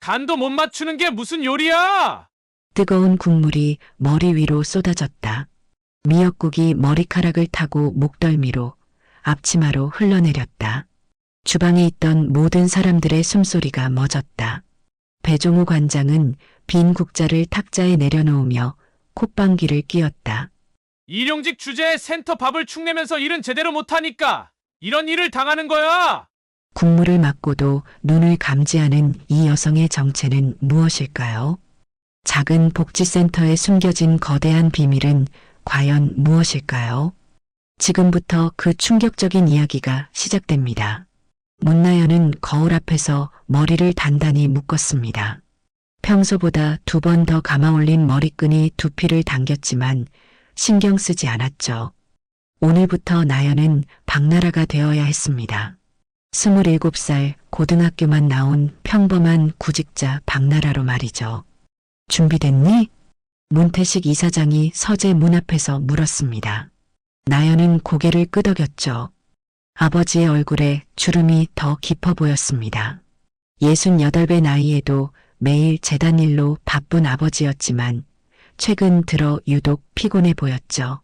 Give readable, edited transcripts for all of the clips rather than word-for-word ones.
간도 못 맞추는 게 무슨 요리야? 뜨거운 국물이 머리 위로 쏟아졌다. 미역국이 머리카락을 타고 목덜미로, 앞치마로 흘러내렸다. 주방에 있던 모든 사람들의 숨소리가 멎었다. 배종우 관장은 빈 국자를 탁자에 내려놓으며 콧방귀를 뀌었다. 일용직 주제에 센터 밥을 축내면서 일은 제대로 못하니까 이런 일을 당하는 거야. 국물을 맞고도 눈을 감지하는 이 여성의 정체는 무엇일까요? 작은 복지센터에 숨겨진 거대한 비밀은 과연 무엇일까요? 지금부터 그 충격적인 이야기가 시작됩니다. 문나연은 거울 앞에서 머리를 단단히 묶었습니다. 평소보다 2번 더 감아올린 머리끈이 두피를 당겼지만 신경 쓰지 않았죠. 오늘부터 나연은 박나라가 되어야 했습니다. 27살 고등학교만 나온 평범한 구직자 박나라로 말이죠. 준비됐니? 문태식 이사장이 서재 문 앞에서 물었습니다. 나연은 고개를 끄덕였죠. 아버지의 얼굴에 주름이 더 깊어 보였습니다. 68배 나이에도 매일 재단 일로 바쁜 아버지였지만 최근 들어 유독 피곤해 보였죠.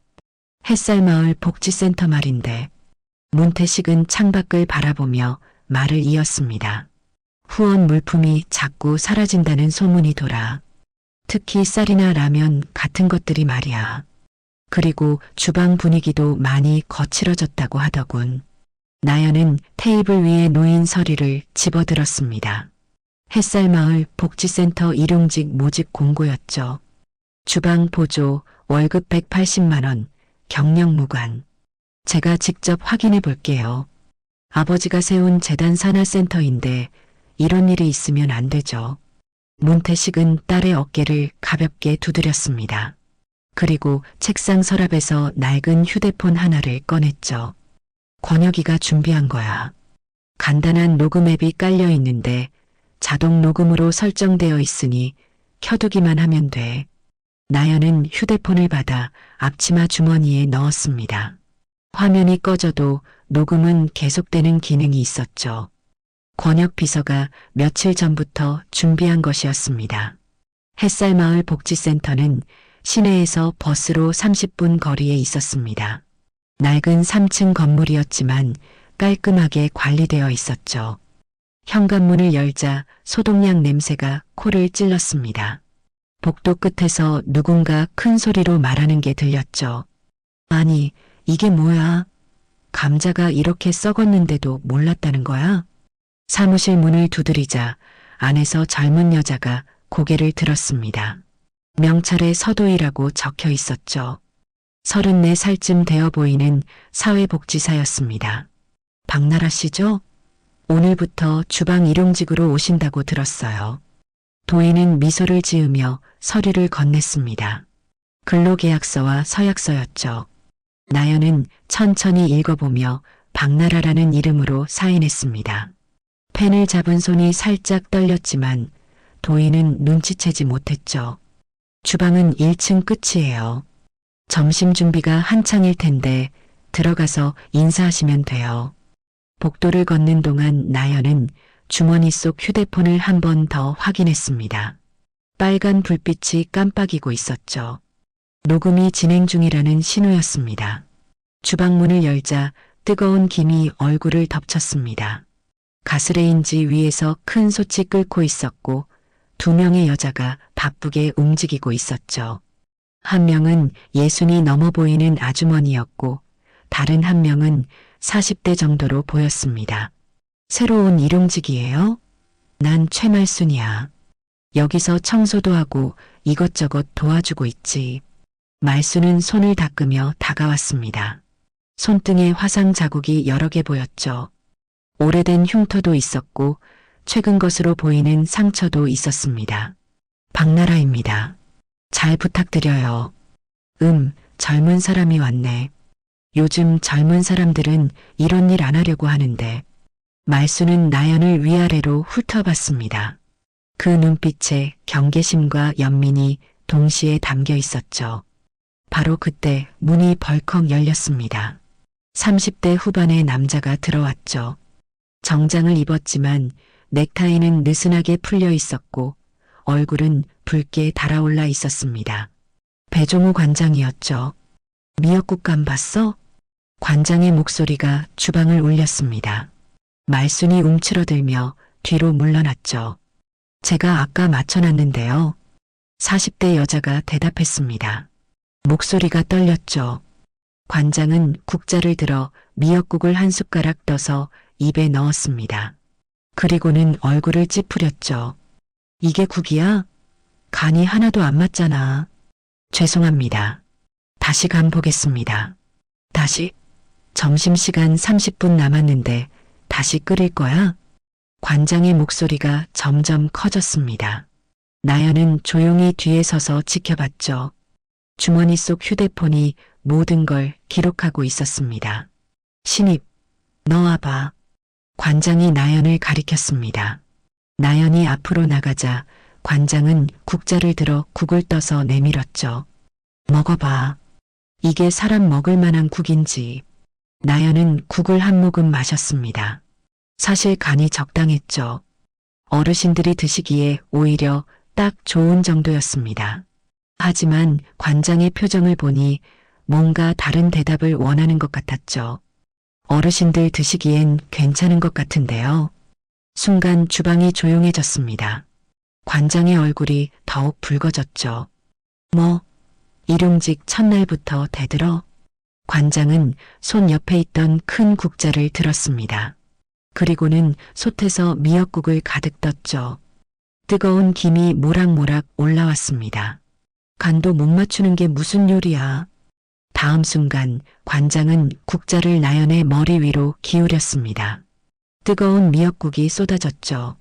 햇살마을 복지센터 말인데 문태식은 창밖을 바라보며 말을 이었습니다. 후원 물품이 자꾸 사라진다는 소문이 돌아. 특히 쌀이나 라면 같은 것들이 말이야. 그리고 주방 분위기도 많이 거칠어졌다고 하더군. 나연은 테이블 위에 놓인 서류를 집어들었습니다. 햇살마을 복지센터 일용직 모집 공고였죠. 주방 보조, 월급 180만 원, 경력 무관. 제가 직접 확인해 볼게요. 아버지가 세운 재단 산하센터인데 이런 일이 있으면 안 되죠. 문태식은 딸의 어깨를 가볍게 두드렸습니다. 그리고 책상 서랍에서 낡은 휴대폰 하나를 꺼냈죠. 권혁이가 준비한 거야. 간단한 녹음 앱이 깔려 있는데 자동 녹음으로 설정되어 있으니 켜두기만 하면 돼. 나연은 휴대폰을 받아 앞치마 주머니에 넣었습니다. 화면이 꺼져도 녹음은 계속되는 기능이 있었죠. 권혁 비서가 며칠 전부터 준비한 것이었습니다. 햇살마을 복지센터는 시내에서 버스로 30분 거리에 있었습니다. 낡은 3층 건물이었지만 깔끔하게 관리되어 있었죠. 현관문을 열자 소독약 냄새가 코를 찔렀습니다. 복도 끝에서 누군가 큰 소리로 말하는 게 들렸죠. 아니, 이게 뭐야? 감자가 이렇게 썩었는데도 몰랐다는 거야? 사무실 문을 두드리자 안에서 젊은 여자가 고개를 들었습니다. 명찰에 서도희라고 적혀 있었죠. 34살쯤 되어 보이는 사회복지사였습니다. 박나라 씨죠? 오늘부터 주방 일용직으로 오신다고 들었어요. 도희는 미소를 지으며 서류를 건넸습니다. 근로계약서와 서약서였죠. 나연은 천천히 읽어보며 박나라라는 이름으로 사인했습니다. 펜을 잡은 손이 살짝 떨렸지만 도희는 눈치채지 못했죠. 주방은 1층 끝이에요. 점심 준비가 한창일 텐데 들어가서 인사하시면 돼요. 복도를 걷는 동안 나연은 주머니 속 휴대폰을 한 번 더 확인했습니다. 빨간 불빛이 깜빡이고 있었죠. 녹음이 진행 중이라는 신호였습니다. 주방문을 열자 뜨거운 김이 얼굴을 덮쳤습니다. 가스레인지 위에서 큰 솥이 끓고 있었고 2명의 여자가 바쁘게 움직이고 있었죠. 한 명은 60이 넘어 보이는 아주머니였고 다른 한 명은 40대 정도로 보였습니다. 새로운 일용직이에요? 난 최말순이야. 여기서 청소도 하고 이것저것 도와주고 있지. 말순은 손을 닦으며 다가왔습니다. 손등에 화상 자국이 여러 개 보였죠. 오래된 흉터도 있었고 최근 것으로 보이는 상처도 있었습니다. 박나라입니다. 잘 부탁드려요. 젊은 사람이 왔네. 요즘 젊은 사람들은 이런 일 안 하려고 하는데. 말순은 나연을 위아래로 훑어봤습니다. 그 눈빛에 경계심과 연민이 동시에 담겨 있었죠. 바로 그때 문이 벌컥 열렸습니다. 30대 후반의 남자가 들어왔죠. 정장을 입었지만 넥타이는 느슨하게 풀려 있었고 얼굴은 붉게 달아올라 있었습니다. 배종우 관장이었죠. 미역국감 봤어? 관장의 목소리가 주방을 울렸습니다. 말순이 움츠러들며 뒤로 물러났죠. 제가 아까 맞춰놨는데요. 40대 여자가 대답했습니다. 목소리가 떨렸죠. 관장은 국자를 들어 미역국을 한 숟가락 떠서 입에 넣었습니다. 그리고는 얼굴을 찌푸렸죠. 이게 국이야? 간이 하나도 안 맞잖아. 죄송합니다. 다시 간 보겠습니다. 다시? 점심시간 30분 남았는데 다시 끓일 거야? 관장의 목소리가 점점 커졌습니다. 나연은 조용히 뒤에 서서 지켜봤죠. 주머니 속 휴대폰이 모든 걸 기록하고 있었습니다. 신입, 너 와봐. 관장이 나연을 가리켰습니다. 나연이 앞으로 나가자 관장은 국자를 들어 국을 떠서 내밀었죠. 먹어봐. 이게 사람 먹을 만한 국인지. 나연은 국을 한 모금 마셨습니다. 사실 간이 적당했죠. 어르신들이 드시기에 오히려 딱 좋은 정도였습니다. 하지만 관장의 표정을 보니 뭔가 다른 대답을 원하는 것 같았죠. 어르신들 드시기엔 괜찮은 것 같은데요. 순간 주방이 조용해졌습니다. 관장의 얼굴이 더욱 붉어졌죠. 뭐, 일용직 첫날부터 대들어? 관장은 손 옆에 있던 큰 국자를 들었습니다. 그리고는 솥에서 미역국을 가득 떴죠. 뜨거운 김이 모락모락 올라왔습니다. 간도 못 맞추는 게 무슨 요리야. 다음 순간 관장은 국자를 나연의 머리 위로 기울였습니다. 뜨거운 미역국이 쏟아졌죠.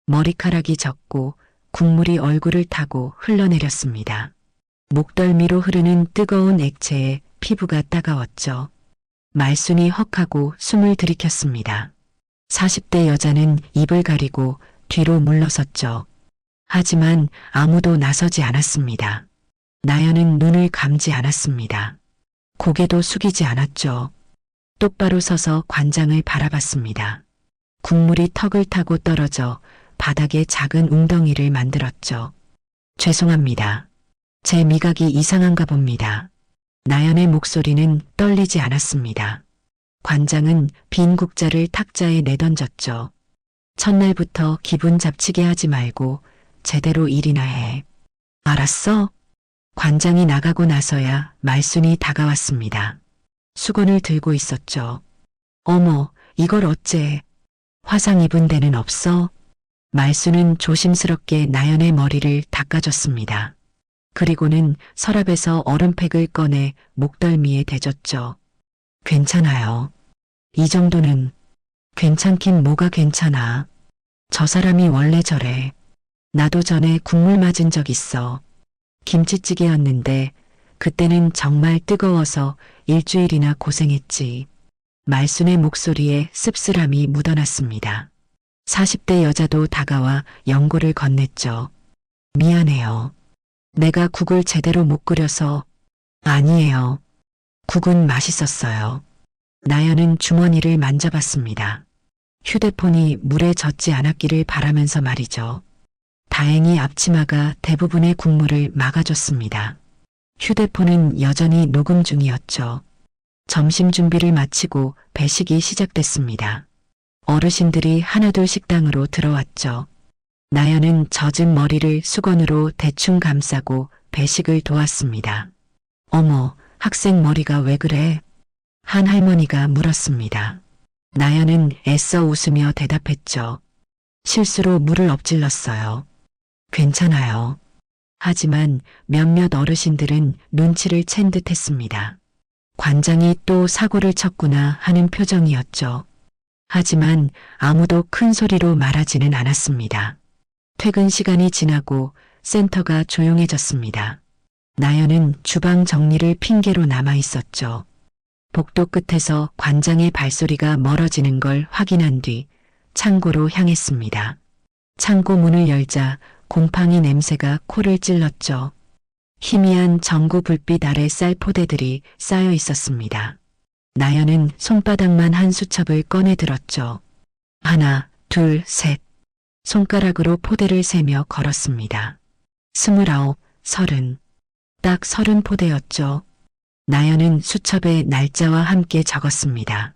머리카락이 젖고 국물이 얼굴을 타고 흘러내렸습니다. 목덜미로 흐르는 뜨거운 액체에 피부가 따가웠죠. 말순이 헉하고 숨을 들이켰습니다. 40대 여자는 입을 가리고 뒤로 물러섰죠. 하지만 아무도 나서지 않았습니다. 나연은 눈을 감지 않았습니다. 고개도 숙이지 않았죠. 똑바로 서서 관장을 바라봤습니다. 국물이 턱을 타고 떨어져 바닥에 작은 웅덩이를 만들었죠. 죄송합니다. 제 미각이 이상한가 봅니다. 나연의 목소리는 떨리지 않았습니다. 관장은 빈 국자를 탁자에 내던졌죠. 첫날부터 기분 잡치게 하지 말고 제대로 일이나 해. 알았어? 관장이 나가고 나서야 말순이 다가왔습니다. 수건을 들고 있었죠. 어머, 이걸 어째? 화상 입은 데는 없어? 말순은 조심스럽게 나연의 머리를 닦아줬습니다. 그리고는 서랍에서 얼음팩을 꺼내 목덜미에 대줬죠. 괜찮아요. 이 정도는. 괜찮긴 뭐가 괜찮아. 저 사람이 원래 저래. 나도 전에 국물 맞은 적 있어. 김치찌개였는데 그때는 정말 뜨거워서 일주일이나 고생했지. 말순의 목소리에 씁쓸함이 묻어났습니다. 40대 여자도 다가와 연고를 건넸죠. 미안해요. 내가 국을 제대로 못 끓여서. 아니에요. 국은 맛있었어요. 나연은 주머니를 만져봤습니다. 휴대폰이 물에 젖지 않았기를 바라면서 말이죠. 다행히 앞치마가 대부분의 국물을 막아줬습니다. 휴대폰은 여전히 녹음 중이었죠. 점심 준비를 마치고 배식이 시작됐습니다. 어르신들이 하나둘 식당으로 들어왔죠. 나연은 젖은 머리를 수건으로 대충 감싸고 배식을 도왔습니다. 어머, 학생 머리가 왜 그래? 한 할머니가 물었습니다. 나연은 애써 웃으며 대답했죠. 실수로 물을 엎질렀어요. 괜찮아요. 하지만 몇몇 어르신들은 눈치를 챈 듯 했습니다. 관장이 또 사고를 쳤구나 하는 표정이었죠. 하지만 아무도 큰 소리로 말하지는 않았습니다. 퇴근 시간이 지나고 센터가 조용해졌습니다. 나연은 주방 정리를 핑계로 남아 있었죠. 복도 끝에서 관장의 발소리가 멀어지는 걸 확인한 뒤 창고로 향했습니다. 창고 문을 열자 곰팡이 냄새가 코를 찔렀죠. 희미한 전구 불빛 아래 쌀포대들이 쌓여 있었습니다. 나연은 손바닥만 한 수첩을 꺼내 들었죠. 하나, 둘, 셋. 손가락으로 포대를 세며 걸었습니다. 29, 30. 딱 30포대였죠. 나연은 수첩에 날짜와 함께 적었습니다.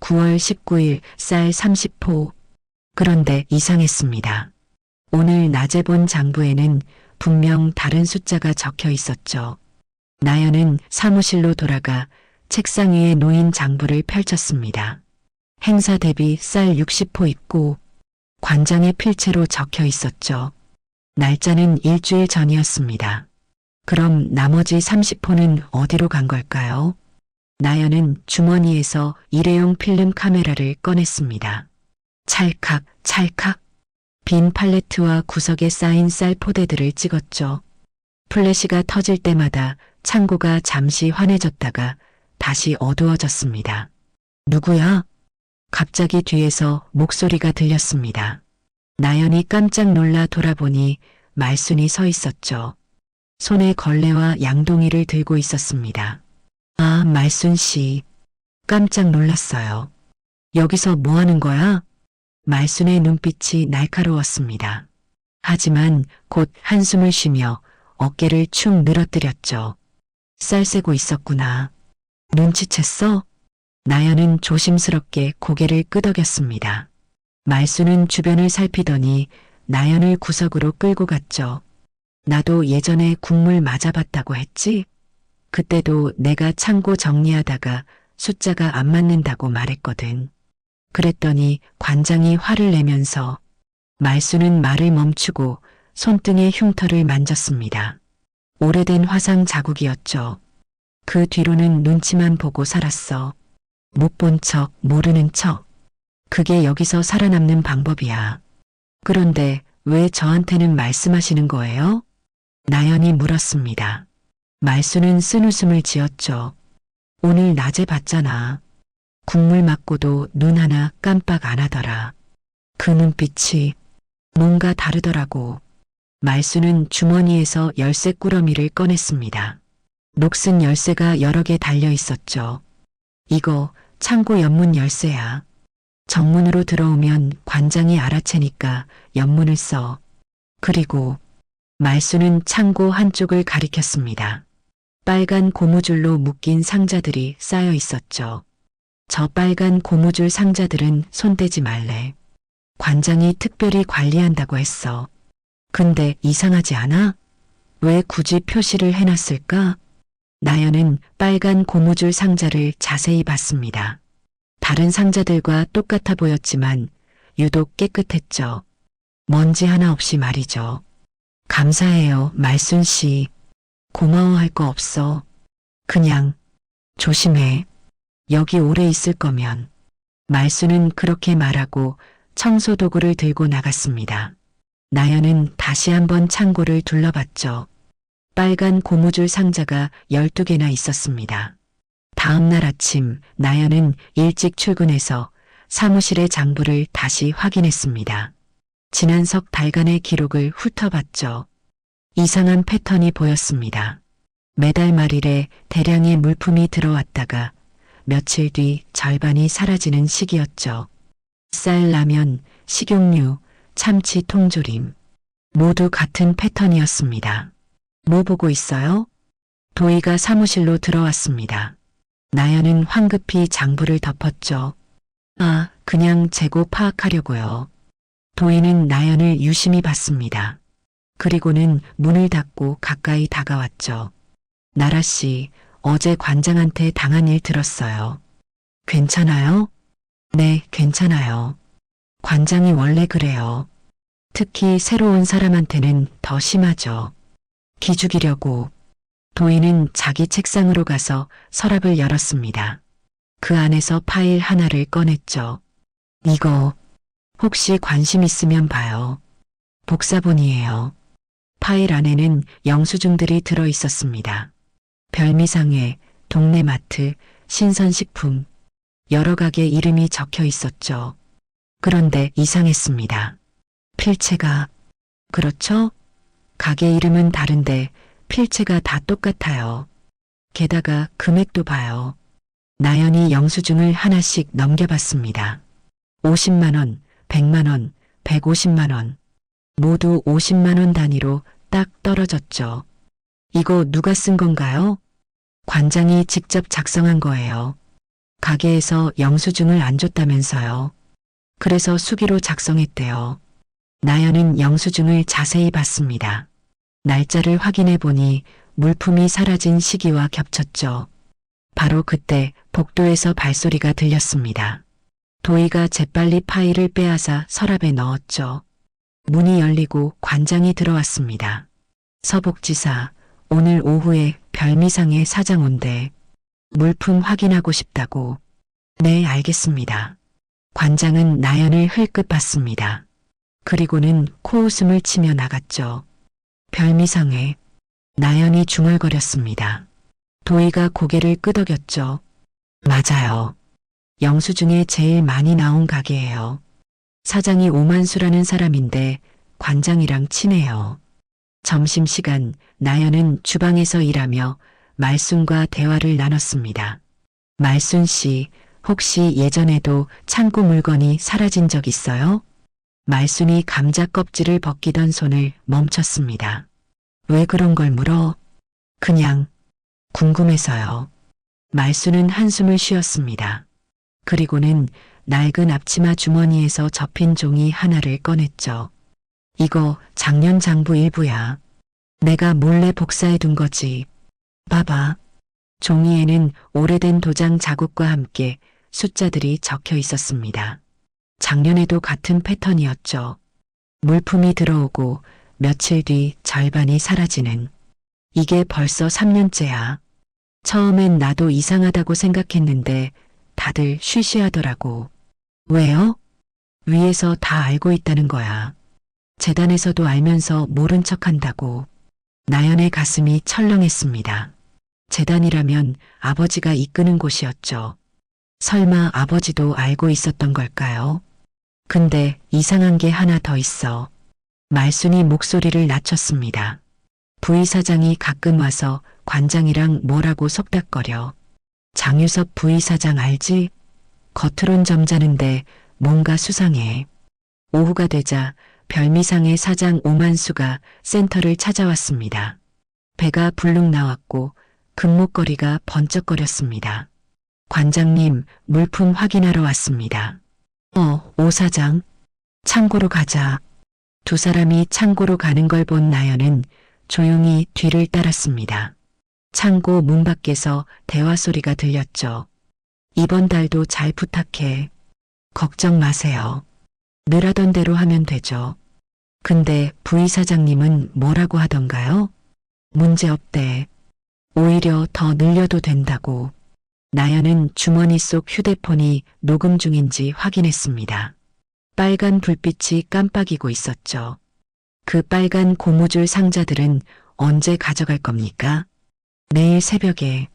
9월 19일 쌀 30포. 그런데 이상했습니다. 오늘 낮에 본 장부에는 분명 다른 숫자가 적혀 있었죠. 나연은 사무실로 돌아가 책상 위에 놓인 장부를 펼쳤습니다. 행사 대비 쌀 60포 있고 관장의 필체로 적혀 있었죠. 날짜는 일주일 전이었습니다. 그럼 나머지 30포는 어디로 간 걸까요? 나연은 주머니에서 일회용 필름 카메라를 꺼냈습니다. 찰칵, 찰칵. 빈 팔레트와 구석에 쌓인 쌀 포대들을 찍었죠. 플래시가 터질 때마다 창고가 잠시 환해졌다가 다시 어두워졌습니다. 누구야? 갑자기 뒤에서 목소리가 들렸습니다. 나연이 깜짝 놀라 돌아보니 말순이 서 있었죠. 손에 걸레와 양동이를 들고 있었습니다. 아, 말순 씨. 깜짝 놀랐어요. 여기서 뭐 하는 거야? 말순의 눈빛이 날카로웠습니다. 하지만 곧 한숨을 쉬며 어깨를 축 늘어뜨렸죠. 쌀 세고 있었구나. 눈치챘어? 나연은 조심스럽게 고개를 끄덕였습니다. 말순은 주변을 살피더니 나연을 구석으로 끌고 갔죠. 나도 예전에 국물 맞아봤다고 했지? 그때도 내가 창고 정리하다가 숫자가 안 맞는다고 말했거든. 그랬더니 관장이 화를 내면서 말순은 말을 멈추고 손등의 흉터를 만졌습니다. 오래된 화상 자국이었죠. 그 뒤로는 눈치만 보고 살았어. 못 본 척, 모르는 척. 그게 여기서 살아남는 방법이야. 그런데 왜 저한테는 말씀하시는 거예요? 나연이 물었습니다. 말순은 쓴웃음을 지었죠. 오늘 낮에 봤잖아. 국물 맞고도 눈 하나 깜빡 안 하더라. 그 눈빛이 뭔가 다르더라고. 말순은 주머니에서 열쇠 꾸러미를 꺼냈습니다. 녹슨 열쇠가 여러 개 달려 있었죠. 이거 창고 연문 열쇠야. 정문으로 들어오면 관장이 알아채니까 연문을 써. 그리고 말순은 창고 한쪽을 가리켰습니다. 빨간 고무줄로 묶인 상자들이 쌓여 있었죠. 저 빨간 고무줄 상자들은 손대지 말래. 관장이 특별히 관리한다고 했어. 근데 이상하지 않아? 왜 굳이 표시를 해놨을까? 나연은 빨간 고무줄 상자를 자세히 봤습니다. 다른 상자들과 똑같아 보였지만 유독 깨끗했죠. 먼지 하나 없이 말이죠. 감사해요, 말순 씨. 고마워할 거 없어. 그냥 조심해. 여기 오래 있을 거면. 말순은 그렇게 말하고 청소 도구를 들고 나갔습니다. 나연은 다시 한번 창고를 둘러봤죠. 빨간 고무줄 상자가 12개나 있었습니다. 다음 날 아침 나연은 일찍 출근해서 사무실의 장부를 다시 확인했습니다. 지난 석 달간의 기록을 훑어봤죠. 이상한 패턴이 보였습니다. 매달 말일에 대량의 물품이 들어왔다가 며칠 뒤 절반이 사라지는 시기였죠. 쌀, 라면, 식용유, 참치, 통조림. 모두 같은 패턴이었습니다. 뭐 보고 있어요? 도희가 사무실로 들어왔습니다. 나연은 황급히 장부를 덮었죠. 아, 그냥 재고 파악하려고요. 도희는 나연을 유심히 봤습니다. 그리고는 문을 닫고 가까이 다가왔죠. 나라 씨, 어제 관장한테 당한 일 들었어요. 괜찮아요? 네, 괜찮아요. 관장이 원래 그래요. 특히 새로운 사람한테는 더 심하죠. 기죽이려고. 도희는 자기 책상으로 가서 서랍을 열었습니다. 그 안에서 파일 하나를 꺼냈죠. 이거 혹시 관심 있으면 봐요. 복사본이에요. 파일 안에는 영수증들이 들어 있었습니다. 별미상회, 동네 마트, 신선식품, 여러 가게 이름이 적혀 있었죠. 그런데 이상했습니다. 필체가, 그렇죠? 가게 이름은 다른데 필체가 다 똑같아요. 게다가 금액도 봐요. 나연이 영수증을 하나씩 넘겨봤습니다. 50만 원, 100만 원, 150만 원. 모두 50만 원 단위로 딱 떨어졌죠. 이거 누가 쓴 건가요? 관장이 직접 작성한 거예요. 가게에서 영수증을 안 줬다면서요. 그래서 수기로 작성했대요. 나연은 영수증을 자세히 봤습니다. 날짜를 확인해 보니 물품이 사라진 시기와 겹쳤죠. 바로 그때 복도에서 발소리가 들렸습니다. 도희가 재빨리 파일을 빼앗아 서랍에 넣었죠. 문이 열리고 관장이 들어왔습니다. 서복지사, 오늘 오후에 별미상에 사장 온대. 물품 확인하고 싶다고. 네, 알겠습니다. 관장은 나연을 흘끗 봤습니다. 그리고는 코웃음을 치며 나갔죠. 별미상에. 나연이 중얼거렸습니다. 도희가 고개를 끄덕였죠. 맞아요. 영수증에 제일 많이 나온 가게예요. 사장이 오만수라는 사람인데 관장이랑 친해요. 점심시간 나연은 주방에서 일하며 말순과 대화를 나눴습니다. 말순 씨, 혹시 예전에도 창고 물건이 사라진 적 있어요? 말순이 감자 껍질을 벗기던 손을 멈췄습니다. 왜 그런 걸 물어? 그냥 궁금해서요. 말순은 한숨을 쉬었습니다. 그리고는 낡은 앞치마 주머니에서 접힌 종이 하나를 꺼냈죠. 이거 작년 장부 일부야. 내가 몰래 복사해 둔 거지. 봐봐. 종이에는 오래된 도장 자국과 함께 숫자들이 적혀 있었습니다. 작년에도 같은 패턴이었죠. 물품이 들어오고 며칠 뒤 절반이 사라지는. 이게 벌써 3년째야. 처음엔 나도 이상하다고 생각했는데 다들 쉬쉬하더라고. 왜요? 위에서 다 알고 있다는 거야. 재단에서도 알면서 모른 척한다고. 나연의 가슴이 철렁했습니다. 재단이라면 아버지가 이끄는 곳이었죠. 설마 아버지도 알고 있었던 걸까요? 근데 이상한 게 하나 더 있어. 말순이 목소리를 낮췄습니다. 부의사장이 가끔 와서 관장이랑 뭐라고 속닥거려. 장유섭 부의사장 알지? 겉으론 점잖은데 뭔가 수상해. 오후가 되자 별미상의 사장 오만수가 센터를 찾아왔습니다. 배가 불룩 나왔고 금목걸이가 번쩍거렸습니다. 관장님, 물품 확인하러 왔습니다. 오 사장. 창고로 가자. 두 사람이 창고로 가는 걸 본 나연은 조용히 뒤를 따랐습니다. 창고 문 밖에서 대화 소리가 들렸죠. 이번 달도 잘 부탁해. 걱정 마세요. 늘 하던 대로 하면 되죠. 근데 부의사장님은 뭐라고 하던가요? 문제 없대. 오히려 더 늘려도 된다고. 나연은 주머니 속 휴대폰이 녹음 중인지 확인했습니다. 빨간 불빛이 깜빡이고 있었죠. 그 빨간 고무줄 상자들은 언제 가져갈 겁니까? 내일 새벽에.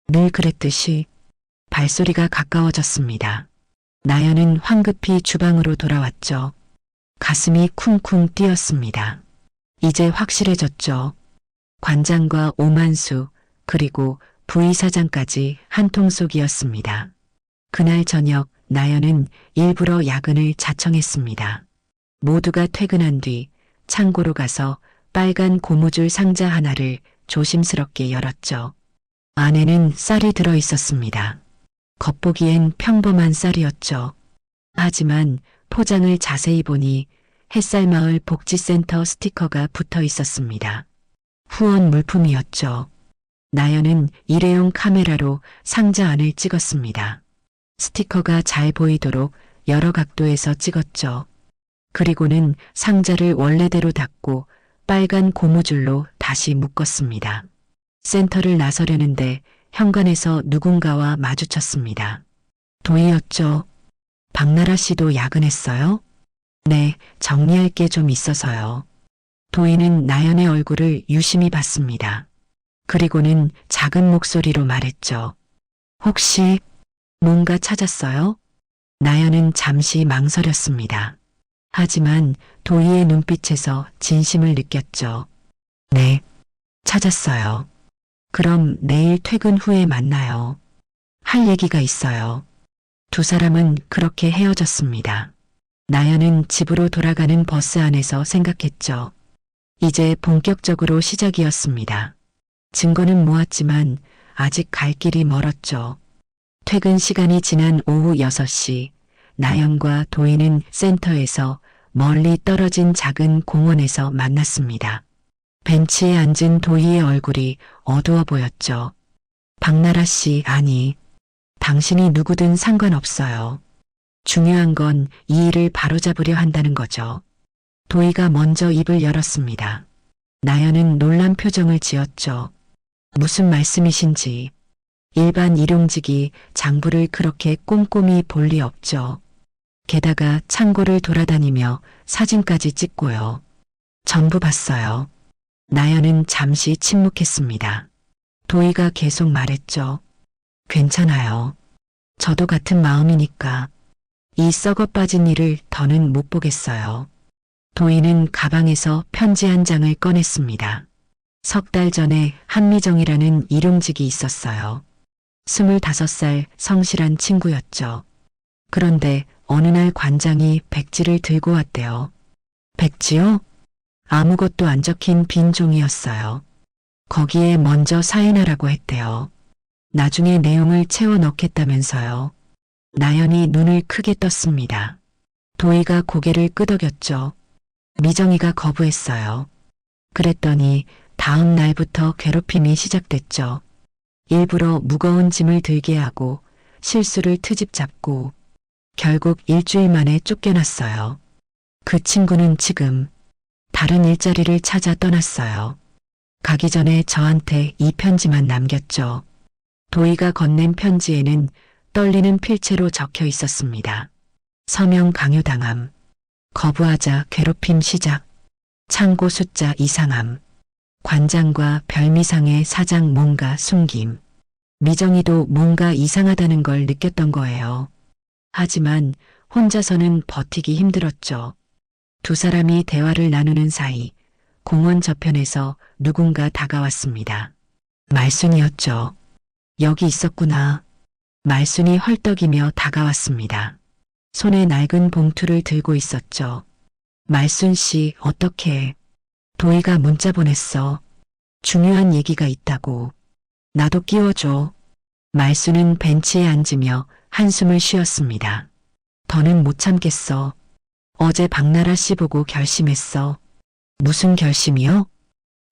늘 그랬듯이. 발소리가 가까워졌습니다. 나연은 황급히 주방으로 돌아왔죠. 가슴이 쿵쿵 뛰었습니다. 이제 확실해졌죠. 관장과 오만수 그리고 부의사장까지 한통속이었습니다. 그날 저녁 나연은 일부러 야근을 자청했습니다. 모두가 퇴근한 뒤 창고로 가서 빨간 고무줄 상자 하나를 조심스럽게 열었죠. 안에는 쌀이 들어 있었습니다. 겉보기엔 평범한 쌀이었죠. 하지만 포장을 자세히 보니 햇살마을 복지센터 스티커가 붙어 있었습니다. 후원 물품이었죠. 나연은 일회용 카메라로 상자 안을 찍었습니다. 스티커가 잘 보이도록 여러 각도에서 찍었죠. 그리고는 상자를 원래대로 닫고 빨간 고무줄로 다시 묶었습니다. 센터를 나서려는데 현관에서 누군가와 마주쳤습니다. 도희였죠. 박나라 씨도 야근했어요? 네, 정리할 게 좀 있어서요. 도희는 나연의 얼굴을 유심히 봤습니다. 그리고는 작은 목소리로 말했죠. 혹시 뭔가 찾았어요? 나연은 잠시 망설였습니다. 하지만 도희의 눈빛에서 진심을 느꼈죠. 네, 찾았어요. 그럼 내일 퇴근 후에 만나요. 할 얘기가 있어요. 두 사람은 그렇게 헤어졌습니다. 나연은 집으로 돌아가는 버스 안에서 생각했죠. 이제 본격적으로 시작이었습니다. 증거는 모았지만 아직 갈 길이 멀었죠. 퇴근 시간이 지난 오후 6시, 나연과 도희는 센터에서 멀리 떨어진 작은 공원에서 만났습니다. 벤치에 앉은 도희의 얼굴이 어두워 보였죠. 박나라 씨, 아니, 당신이 누구든 상관없어요. 중요한 건 이 일을 바로잡으려 한다는 거죠. 도희가 먼저 입을 열었습니다. 나연은 놀란 표정을 지었죠. 무슨 말씀이신지. 일반 일용직이 장부를 그렇게 꼼꼼히 볼 리 없죠. 게다가 창고를 돌아다니며 사진까지 찍고요. 전부 봤어요. 나연은 잠시 침묵했습니다. 도희가 계속 말했죠. 괜찮아요. 저도 같은 마음이니까. 이 썩어 빠진 일을 더는 못 보겠어요. 도희는 가방에서 편지 한 장을 꺼냈습니다. 3달 전에 한미정이라는 일용직이 있었어요. 25살 성실한 친구였죠. 그런데 어느 날 관장이 백지를 들고 왔대요. 백지요? 아무것도 안 적힌 빈 종이였어요. 거기에 먼저 사인하라고 했대요. 나중에 내용을 채워 넣겠다면서요. 나연이 눈을 크게 떴습니다. 도희가 고개를 끄덕였죠. 미정이가 거부했어요. 그랬더니 다음 날부터 괴롭힘이 시작됐죠. 일부러 무거운 짐을 들게 하고 실수를 트집 잡고 결국 일주일 만에 쫓겨났어요. 그 친구는 지금 다른 일자리를 찾아 떠났어요. 가기 전에 저한테 이 편지만 남겼죠. 도희가 건넨 편지에는 떨리는 필체로 적혀 있었습니다. 서명 강요당함. 거부하자 괴롭힘 시작. 창고 숫자 이상함. 관장과 별미상의 사장 뭔가 숨김. 미정이도 뭔가 이상하다는 걸 느꼈던 거예요. 하지만 혼자서는 버티기 힘들었죠. 두 사람이 대화를 나누는 사이 공원 저편에서 누군가 다가왔습니다. 말순이었죠. 여기 있었구나. 말순이 헐떡이며 다가왔습니다. 손에 낡은 봉투를 들고 있었죠. 말순 씨, 어떻게? 도희가 문자 보냈어. 중요한 얘기가 있다고. 나도 끼워줘. 말순은 벤치에 앉으며 한숨을 쉬었습니다. 더는 못 참겠어. 어제 박나라 씨 보고 결심했어. 무슨 결심이요?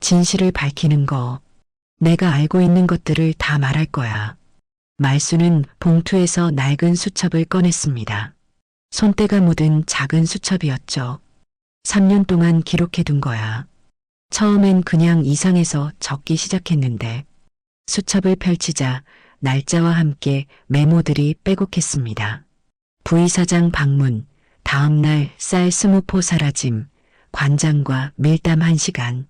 진실을 밝히는 거. 내가 알고 있는 것들을 다 말할 거야. 말순은 봉투에서 낡은 수첩을 꺼냈습니다. 손때가 묻은 작은 수첩이었죠. 3년 동안 기록해둔 거야. 처음엔 그냥 이상해서 적기 시작했는데 수첩을 펼치자 날짜와 함께 메모들이 빼곡했습니다. 부의사장 방문, 다음날 쌀 20포 사라짐, 관장과 밀담 1시간.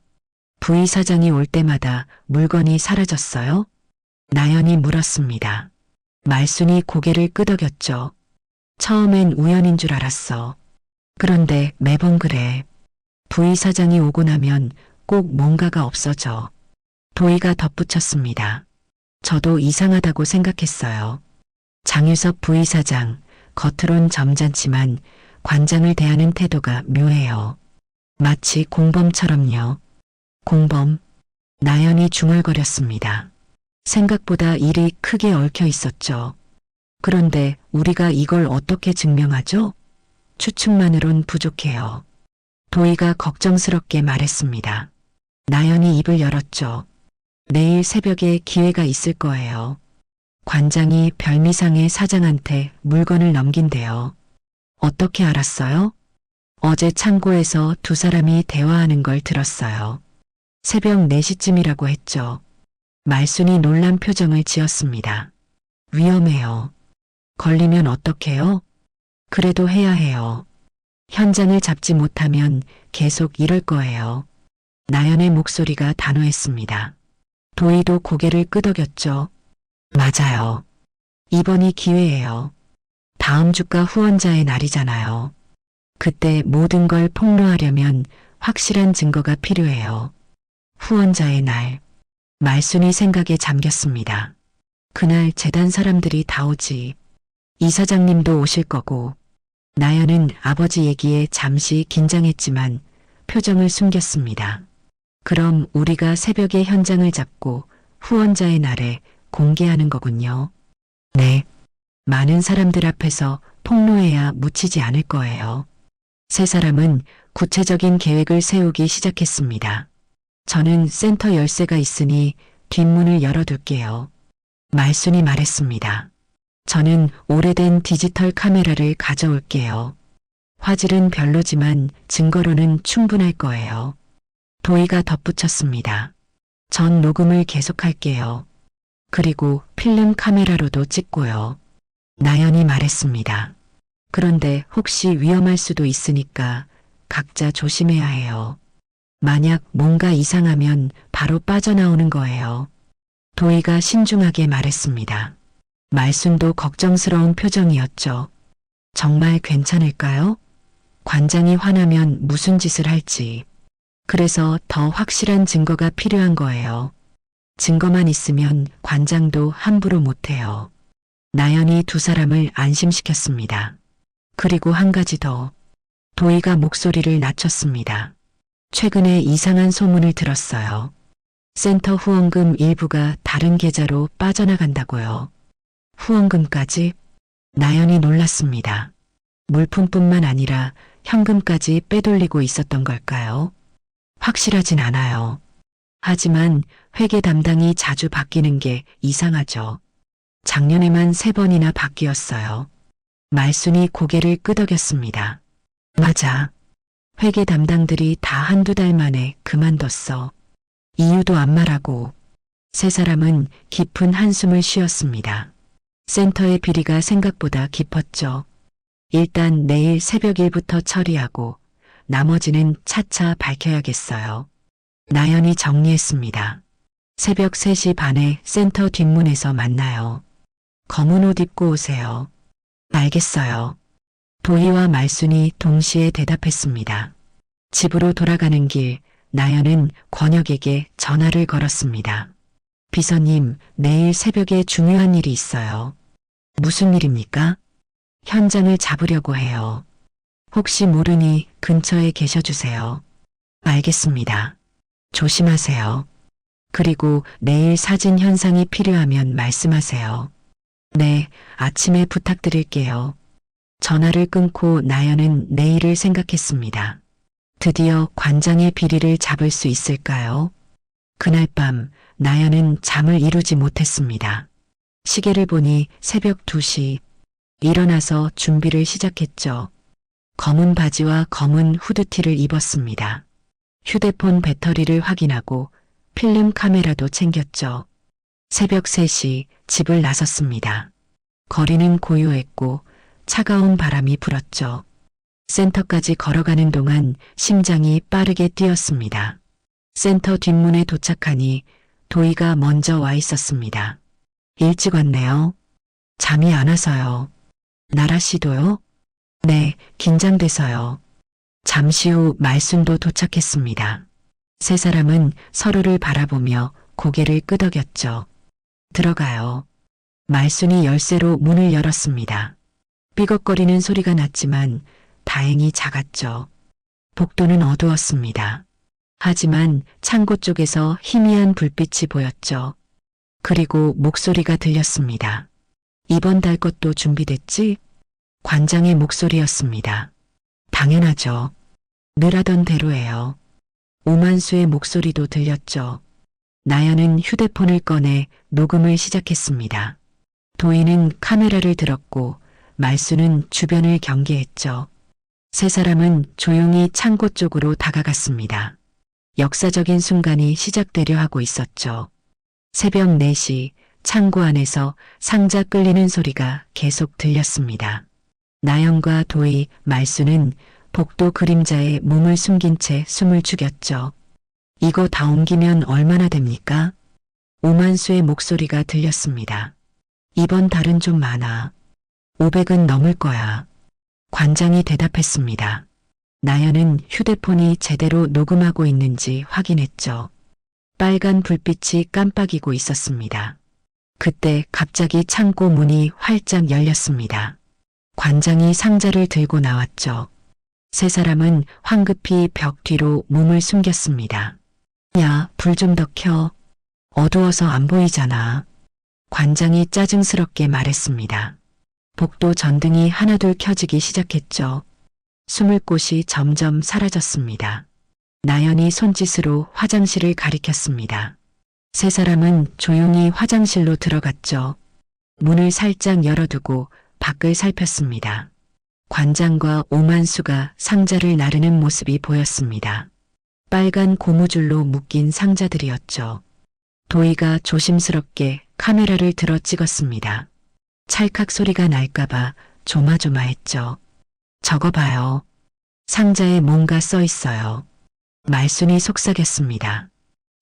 부의사장이 올 때마다 물건이 사라졌어요? 나연이 물었습니다. 말순이 고개를 끄덕였죠. 처음엔 우연인 줄 알았어. 그런데 매번 그래. 부의사장이 오고 나면 꼭 뭔가가 없어져. 도희가 덧붙였습니다. 저도 이상하다고 생각했어요. 장유섭 부의사장, 겉으론 점잖지만 관장을 대하는 태도가 묘해요. 마치 공범처럼요. 공범? 나연이 중얼거렸습니다. 생각보다 일이 크게 얽혀 있었죠. 그런데 우리가 이걸 어떻게 증명하죠? 추측만으론 부족해요. 도희가 걱정스럽게 말했습니다. 나연이 입을 열었죠. 내일 새벽에 기회가 있을 거예요. 관장이 별미상의 사장한테 물건을 넘긴대요. 어떻게 알았어요? 어제 창고에서 두 사람이 대화하는 걸 들었어요. 새벽 4시쯤이라고 했죠. 말순이 놀란 표정을 지었습니다. 위험해요. 걸리면 어떡해요? 그래도 해야 해요. 현장을 잡지 못하면 계속 이럴 거예요. 나연의 목소리가 단호했습니다. 도희도 고개를 끄덕였죠. 맞아요. 이번이 기회예요. 다음 주가 후원자의 날이잖아요. 그때 모든 걸 폭로하려면 확실한 증거가 필요해요. 후원자의 날. 말순이 생각에 잠겼습니다. 그날 재단 사람들이 다 오지. 이사장님도 오실 거고 나연은 아버지 얘기에 잠시 긴장했지만 표정을 숨겼습니다. 그럼 우리가 새벽에 현장을 잡고 후원자의 날에 공개하는 거군요. 네. 많은 사람들 앞에서 폭로해야 묻히지 않을 거예요. 세 사람은 구체적인 계획을 세우기 시작했습니다. 저는 센터 열쇠가 있으니 뒷문을 열어둘게요. 말순이 말했습니다. 저는 오래된 디지털 카메라를 가져올게요. 화질은 별로지만 증거로는 충분할 거예요. 도희가 덧붙였습니다. 전 녹음을 계속할게요. 그리고 필름 카메라로도 찍고요. 나연이 말했습니다. 그런데 혹시 위험할 수도 있으니까 각자 조심해야 해요. 만약 뭔가 이상하면 바로 빠져나오는 거예요. 도희가 신중하게 말했습니다. 말순도 걱정스러운 표정이었죠. 정말 괜찮을까요? 관장이 화나면 무슨 짓을 할지. 그래서 더 확실한 증거가 필요한 거예요. 증거만 있으면 관장도 함부로 못해요. 나연이 두 사람을 안심시켰습니다. 그리고 한 가지 더. 도희가 목소리를 낮췄습니다. 최근에 이상한 소문을 들었어요. 센터 후원금 일부가 다른 계좌로 빠져나간다고요. 후원금까지? 나연이 놀랐습니다. 물품뿐만 아니라 현금까지 빼돌리고 있었던 걸까요? 확실하진 않아요. 하지만 회계 담당이 자주 바뀌는 게 이상하죠. 작년에만 3번이나 바뀌었어요. 말순이 고개를 끄덕였습니다. 맞아. 회계 담당들이 다 한두 달 만에 그만뒀어. 이유도 안 말하고. 세 사람은 깊은 한숨을 쉬었습니다. 센터의 비리가 생각보다 깊었죠. 일단 내일 새벽 1부터 처리하고 나머지는 차차 밝혀야겠어요. 나연이 정리했습니다. 새벽 3시 반에 센터 뒷문에서 만나요. 검은 옷 입고 오세요. 알겠어요. 도희와 말순이 동시에 대답했습니다. 집으로 돌아가는 길, 나연은 권혁에게 전화를 걸었습니다. 비서님, 내일 새벽에 중요한 일이 있어요. 무슨 일입니까? 현장을 잡으려고 해요. 혹시 모르니 근처에 계셔주세요. 알겠습니다. 조심하세요. 그리고 내일 사진 현상이 필요하면 말씀하세요. 네, 아침에 부탁드릴게요. 전화를 끊고 나연은 내일을 생각했습니다. 드디어 관장의 비리를 잡을 수 있을까요? 그날 밤 나연은 잠을 이루지 못했습니다. 시계를 보니 새벽 2시. 일어나서 준비를 시작했죠. 검은 바지와 검은 후드티를 입었습니다. 휴대폰 배터리를 확인하고 필름 카메라도 챙겼죠. 새벽 3시 집을 나섰습니다. 거리는 고요했고 차가운 바람이 불었죠. 센터까지 걸어가는 동안 심장이 빠르게 뛰었습니다. 센터 뒷문에 도착하니 도희가 먼저 와 있었습니다. 일찍 왔네요. 잠이 안 와서요. 나라 씨도요? 네, 긴장돼서요. 잠시 후 말순도 도착했습니다. 세 사람은 서로를 바라보며 고개를 끄덕였죠. 들어가요. 말순이 열쇠로 문을 열었습니다. 삐걱거리는 소리가 났지만 다행히 작았죠. 복도는 어두웠습니다. 하지만 창고 쪽에서 희미한 불빛이 보였죠. 그리고 목소리가 들렸습니다. 이번 달 것도 준비됐지? 관장의 목소리였습니다. 당연하죠. 늘 하던 대로예요. 오만수의 목소리도 들렸죠. 나연은 휴대폰을 꺼내 녹음을 시작했습니다. 도희는 카메라를 들었고 말수는 주변을 경계했죠. 세 사람은 조용히 창고 쪽으로 다가갔습니다. 역사적인 순간이 시작되려 하고 있었죠. 새벽 4시 창고 안에서 상자 끌리는 소리가 계속 들렸습니다. 나연과 도희, 말수는 복도 그림자에 몸을 숨긴 채 숨을 죽였죠. 이거 다 옮기면 얼마나 됩니까? 오만수의 목소리가 들렸습니다. 이번 달은 좀 많아. 500은 넘을 거야. 관장이 대답했습니다. 나연은 휴대폰이 제대로 녹음하고 있는지 확인했죠. 빨간 불빛이 깜빡이고 있었습니다. 그때 갑자기 창고 문이 활짝 열렸습니다. 관장이 상자를 들고 나왔죠. 세 사람은 황급히 벽 뒤로 몸을 숨겼습니다. 야, 불 좀 더 켜. 어두워서 안 보이잖아. 관장이 짜증스럽게 말했습니다. 복도 전등이 하나둘 켜지기 시작했죠. 숨을 곳이 점점 사라졌습니다. 나연이 손짓으로 화장실을 가리켰습니다. 세 사람은 조용히 화장실로 들어갔죠. 문을 살짝 열어두고 밖을 살폈습니다. 관장과 오만수가 상자를 나르는 모습이 보였습니다. 빨간 고무줄로 묶인 상자들이었죠. 도희가 조심스럽게 카메라를 들어 찍었습니다. 찰칵 소리가 날까봐 조마조마했죠. 저거 봐요. 상자에 뭔가 써 있어요. 말순이 속삭였습니다.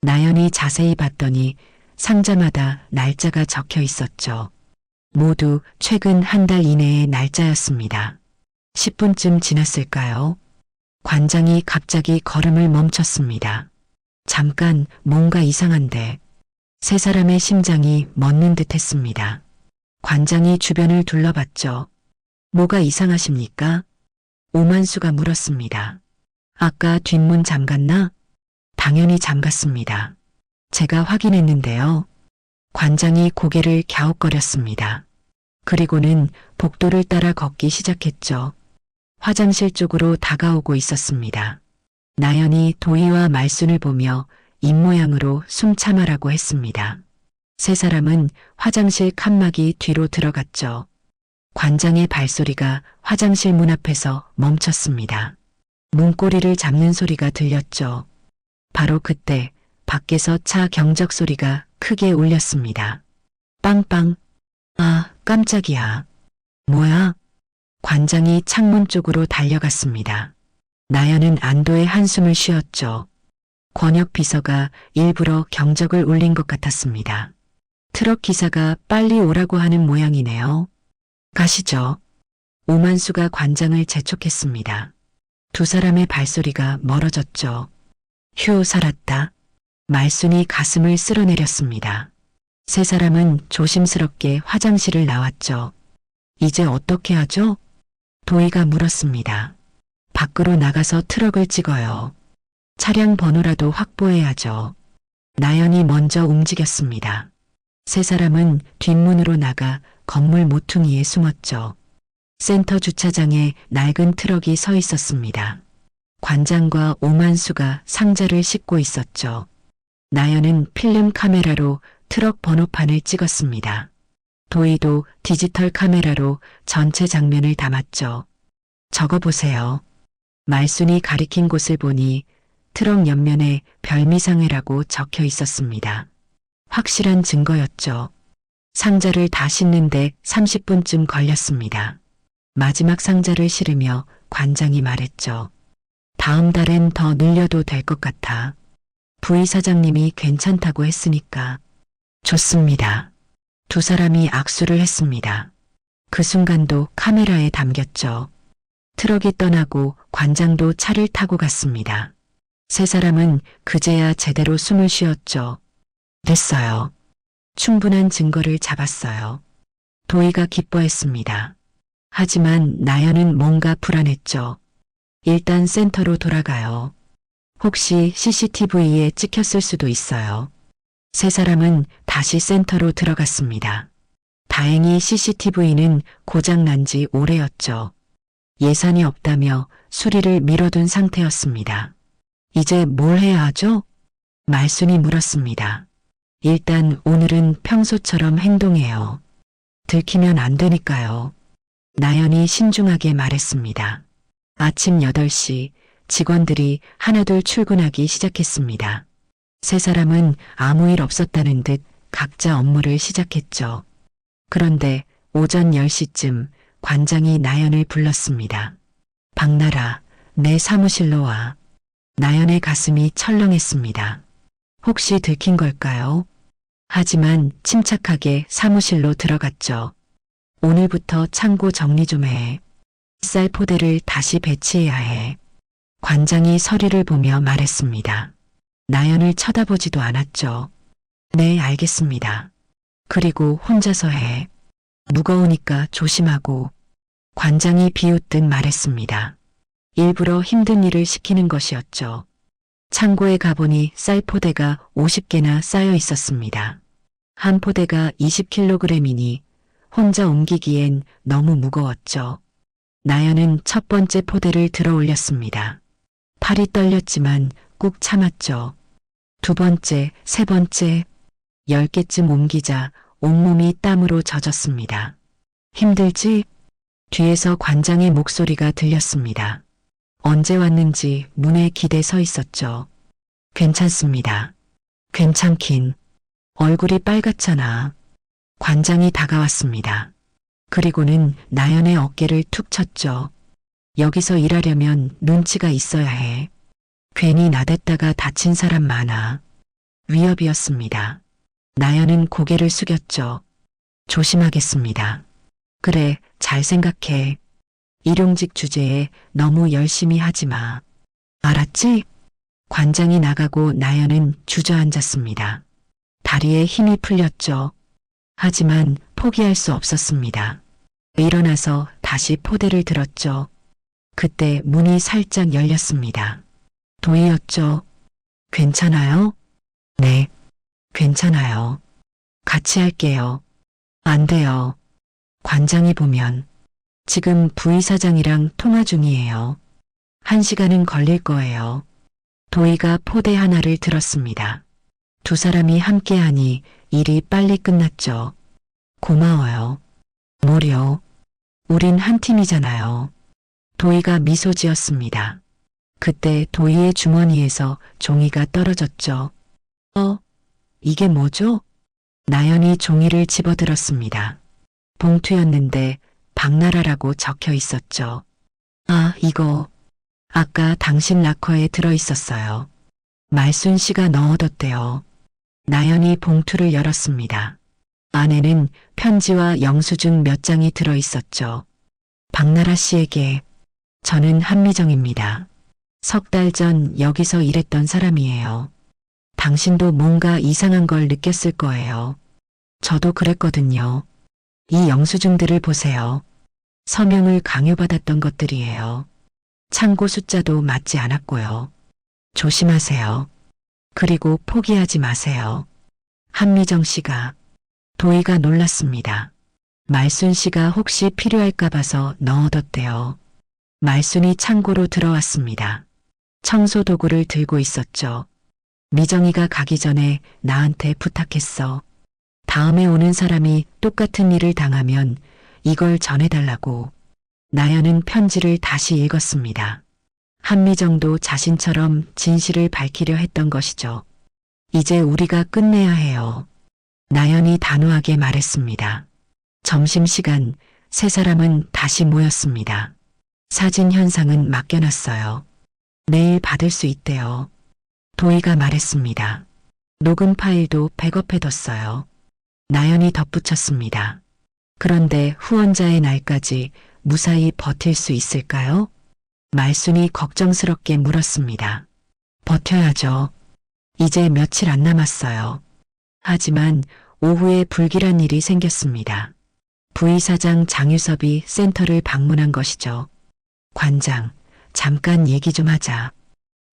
나연이 자세히 봤더니 상자마다 날짜가 적혀 있었죠. 모두 최근 한 달 이내의 날짜였습니다. 10분쯤 지났을까요? 관장이 갑자기 걸음을 멈췄습니다. 잠깐 뭔가 이상한데 세 사람의 심장이 멎는 듯 했습니다. 관장이 주변을 둘러봤죠. 뭐가 이상하십니까? 오만수가 물었습니다. 아까 뒷문 잠갔나? 당연히 잠갔습니다. 제가 확인했는데요. 관장이 고개를 갸웃거렸습니다. 그리고는 복도를 따라 걷기 시작했죠. 화장실 쪽으로 다가오고 있었습니다. 나연이 도희와 말순을 보며 입모양으로 숨 참아라고 했습니다. 세 사람은 화장실 칸막이 뒤로 들어갔죠. 관장의 발소리가 화장실 문 앞에서 멈췄습니다. 문고리를 잡는 소리가 들렸죠. 바로 그때 밖에서 차 경적 소리가 크게 울렸습니다. 빵빵. 아, 깜짝이야. 뭐야? 관장이 창문 쪽으로 달려갔습니다. 나연은 안도의 한숨을 쉬었죠. 권혁 비서가 일부러 경적을 울린 것 같았습니다. 트럭 기사가 빨리 오라고 하는 모양이네요. 가시죠. 오만수가 관장을 재촉했습니다. 두 사람의 발소리가 멀어졌죠. 휴, 살았다. 말순이 가슴을 쓸어내렸습니다. 세 사람은 조심스럽게 화장실을 나왔죠. 이제 어떻게 하죠? 도희가 물었습니다. 밖으로 나가서 트럭을 찍어요. 차량 번호라도 확보해야죠. 나연이 먼저 움직였습니다. 세 사람은 뒷문으로 나가 건물 모퉁이에 숨었죠. 센터 주차장에 낡은 트럭이 서 있었습니다. 관장과 오만수가 상자를 싣고 있었죠. 나연은 필름 카메라로 트럭 번호판을 찍었습니다. 도희도 디지털 카메라로 전체 장면을 담았죠. 저거 보세요. 말순이 가리킨 곳을 보니 트럭 옆면에 별미상회라고 적혀 있었습니다. 확실한 증거였죠. 상자를 다 싣는데 30분쯤 걸렸습니다. 마지막 상자를 실으며 관장이 말했죠. 다음 달엔 더 늘려도 될 것 같아. 부의사장님이 괜찮다고 했으니까. 좋습니다. 두 사람이 악수를 했습니다. 그 순간도 카메라에 담겼죠. 트럭이 떠나고 관장도 차를 타고 갔습니다. 세 사람은 그제야 제대로 숨을 쉬었죠. 됐어요. 충분한 증거를 잡았어요. 도희가 기뻐했습니다. 하지만 나연은 뭔가 불안했죠. 일단 센터로 돌아가요. 혹시 CCTV에 찍혔을 수도 있어요. 세 사람은 다시 센터로 들어갔습니다. 다행히 CCTV는 고장난 지 오래였죠. 예산이 없다며 수리를 미뤄둔 상태였습니다. 이제 뭘 해야 하죠? 말순이 물었습니다. 일단 오늘은 평소처럼 행동해요. 들키면 안 되니까요. 나연이 신중하게 말했습니다. 아침 8시 직원들이 하나둘 출근하기 시작했습니다. 세 사람은 아무 일 없었다는 듯 각자 업무를 시작했죠. 그런데 오전 10시쯤 관장이 나연을 불렀습니다. 박나라, 내 사무실로 와. 나연의 가슴이 철렁했습니다. 혹시 들킨 걸까요? 하지만 침착하게 사무실로 들어갔죠. 오늘부터 창고 정리 좀 해. 쌀 포대를 다시 배치해야 해. 관장이 서류를 보며 말했습니다. 나연을 쳐다보지도 않았죠. 네, 알겠습니다. 그리고 혼자서 해. 무거우니까 조심하고. 관장이 비웃듯 말했습니다. 일부러 힘든 일을 시키는 것이었죠. 창고에 가보니 쌀 포대가 50개나 쌓여 있었습니다. 한 포대가 20kg이니 혼자 옮기기엔 너무 무거웠죠. 나연은 첫 번째 포대를 들어 올렸습니다. 팔이 떨렸지만 꾹 참았죠. 두 번째, 세 번째, 10개쯤 옮기자 온몸이 땀으로 젖었습니다. 힘들지? 뒤에서 관장의 목소리가 들렸습니다. 언제 왔는지 문에 기대 서 있었죠. 괜찮습니다. 괜찮긴. 얼굴이 빨갛잖아. 관장이 다가왔습니다. 그리고는 나연의 어깨를 툭 쳤죠. 여기서 일하려면 눈치가 있어야 해. 괜히 나댔다가 다친 사람 많아. 위협이었습니다. 나연은 고개를 숙였죠. 조심하겠습니다. 그래, 잘 생각해. 일용직 주제에 너무 열심히 하지 마. 알았지? 관장이 나가고 나연은 주저앉았습니다. 다리에 힘이 풀렸죠. 하지만 포기할 수 없었습니다. 일어나서 다시 포대를 들었죠. 그때 문이 살짝 열렸습니다. 도희였죠. 괜찮아요? 네, 괜찮아요. 같이 할게요. 안 돼요. 관장이 보면 지금 부이사장이랑 통화 중이에요. 1시간은 걸릴 거예요. 도희가 포대 하나를 들었습니다. 두 사람이 함께하니 일이 빨리 끝났죠. 고마워요. 뭐려? 우린 한 팀이잖아요. 도희가 미소 지었습니다. 그때 도희의 주머니에서 종이가 떨어졌죠. 이게 뭐죠? 나연이 종이를 집어들었습니다. 봉투였는데 박나라라고 적혀 있었죠. 아, 이거 아까 당신 락커에 들어있었어요. 말순 씨가 넣어뒀대요. 나연이 봉투를 열었습니다. 안에는 편지와 영수증 몇 장이 들어있었죠. 박나라 씨에게 저는 한미정입니다. 3달 전 여기서 일했던 사람이에요. 당신도 뭔가 이상한 걸 느꼈을 거예요. 저도 그랬거든요. 이 영수증들을 보세요. 서명을 강요받았던 것들이에요. 창고 숫자도 맞지 않았고요. 조심하세요. 그리고 포기하지 마세요. 한미정 씨가. 도희가 놀랐습니다. 말순 씨가 혹시 필요할까 봐서 넣어뒀대요. 말순이 창고로 들어왔습니다. 청소 도구를 들고 있었죠. 미정이가 가기 전에 나한테 부탁했어. 다음에 오는 사람이 똑같은 일을 당하면 이걸 전해달라고. 나연은 편지를 다시 읽었습니다. 한미정도 자신처럼 진실을 밝히려 했던 것이죠. 이제 우리가 끝내야 해요. 나연이 단호하게 말했습니다. 점심시간 세 사람은 다시 모였습니다. 사진 현상은 맡겨놨어요. 내일 받을 수 있대요. 도희가 말했습니다. 녹음 파일도 백업해뒀어요. 나연이 덧붙였습니다. 그런데 후원자의 날까지 무사히 버틸 수 있을까요? 말순이 걱정스럽게 물었습니다. 버텨야죠. 이제 며칠 안 남았어요. 하지만 오후에 불길한 일이 생겼습니다. 부이사장 장유섭이 센터를 방문한 것이죠. 관장, 잠깐 얘기 좀 하자.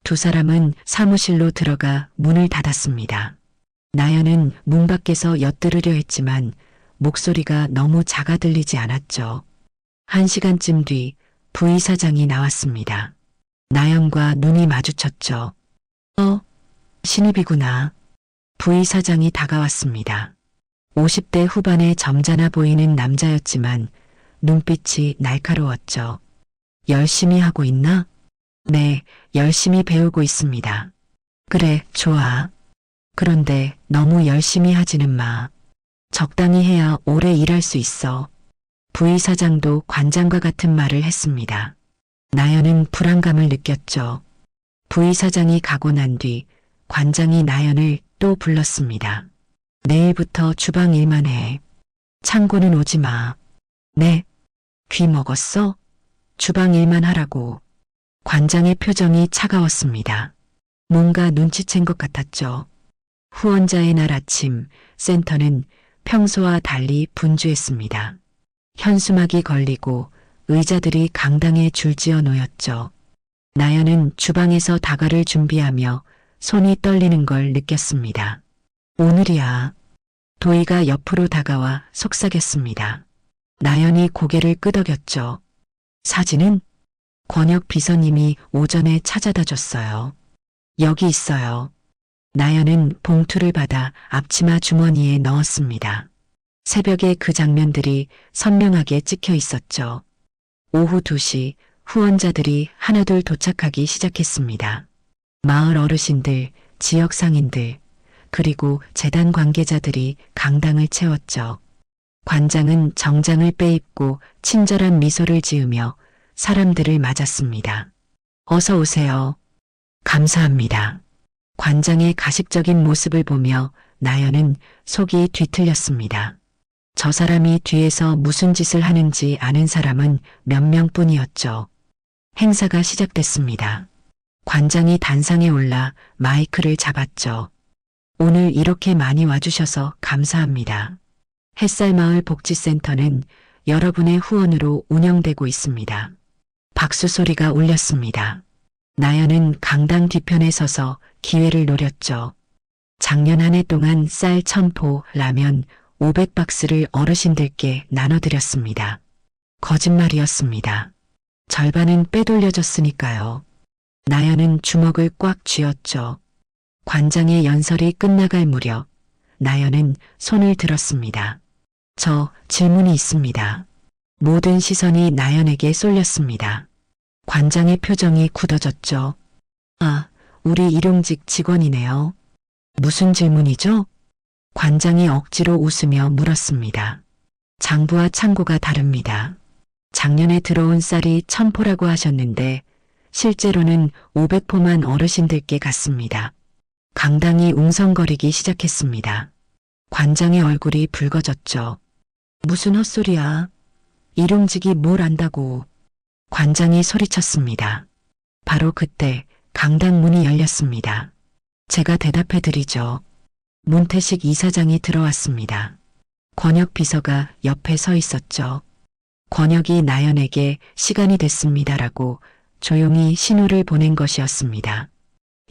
두 사람은 사무실로 들어가 문을 닫았습니다. 나연은 문 밖에서 엿들으려 했지만 목소리가 너무 작아 들리지 않았죠. 1시간쯤 뒤 부이사장이 나왔습니다. 나연과 눈이 마주쳤죠. 신입이구나. 부이사장이 다가왔습니다. 50대 후반에 점잖아 보이는 남자였지만 눈빛이 날카로웠죠. 열심히 하고 있나? 네, 열심히 배우고 있습니다. 그래, 좋아. 그런데 너무 열심히 하지는 마. 적당히 해야 오래 일할 수 있어. 부이사장도 관장과 같은 말을 했습니다. 나연은 불안감을 느꼈죠. 부이사장이 가고 난 뒤 관장이 나연을 또 불렀습니다. 내일부터 주방 일만 해. 창고는 오지 마. 네. 귀 먹었어? 주방 일만 하라고. 관장의 표정이 차가웠습니다. 뭔가 눈치챈 것 같았죠. 후원자의 날 아침 센터는 평소와 달리 분주했습니다. 현수막이 걸리고 의자들이 강당에 줄지어 놓였죠. 나연은 주방에서 다가를 준비하며 손이 떨리는 걸 느꼈습니다. 오늘이야. 도희가 옆으로 다가와 속삭였습니다. 나연이 고개를 끄덕였죠. 사진은? 권혁 비서님이 오전에 찾아다 줬어요. 여기 있어요. 나연은 봉투를 받아 앞치마 주머니에 넣었습니다. 새벽에 그 장면들이 선명하게 찍혀 있었죠. 오후 2시 후원자들이 하나둘 도착하기 시작했습니다. 마을 어르신들, 지역 상인들, 그리고 재단 관계자들이 강당을 채웠죠. 관장은 정장을 빼입고 친절한 미소를 지으며 사람들을 맞았습니다. 어서 오세요. 감사합니다. 관장의 가식적인 모습을 보며 나연은 속이 뒤틀렸습니다. 저 사람이 뒤에서 무슨 짓을 하는지 아는 사람은 몇 명뿐이었죠. 행사가 시작됐습니다. 관장이 단상에 올라 마이크를 잡았죠. 오늘 이렇게 많이 와주셔서 감사합니다. 햇살마을 복지센터는 여러분의 후원으로 운영되고 있습니다. 박수 소리가 울렸습니다. 나연은 강당 뒤편에 서서 기회를 노렸죠. 작년 한 해 동안 쌀 1000포, 라면 500박스를 어르신들께 나눠드렸습니다. 거짓말이었습니다. 절반은 빼돌려줬으니까요. 나연은 주먹을 꽉 쥐었죠. 관장의 연설이 끝나갈 무렵 나연은 손을 들었습니다. 저 질문이 있습니다. 모든 시선이 나연에게 쏠렸습니다. 관장의 표정이 굳어졌죠. 아, 우리 일용직 직원이네요. 무슨 질문이죠? 관장이 억지로 웃으며 물었습니다. 장부와 창고가 다릅니다. 작년에 들어온 쌀이 1000포라고 하셨는데 실제로는 500포만 어르신들께 갔습니다. 강당이 웅성거리기 시작했습니다. 관장의 얼굴이 붉어졌죠. 무슨 헛소리야. 일용직이 뭘 안다고. 관장이 소리쳤습니다. 바로 그때 강당 문이 열렸습니다. 제가 대답해 드리죠. 문태식 이사장이 들어왔습니다. 권혁 비서가 옆에 서 있었죠. 권혁이 나연에게 시간이 됐습니다라고 조용히 신호를 보낸 것이었습니다.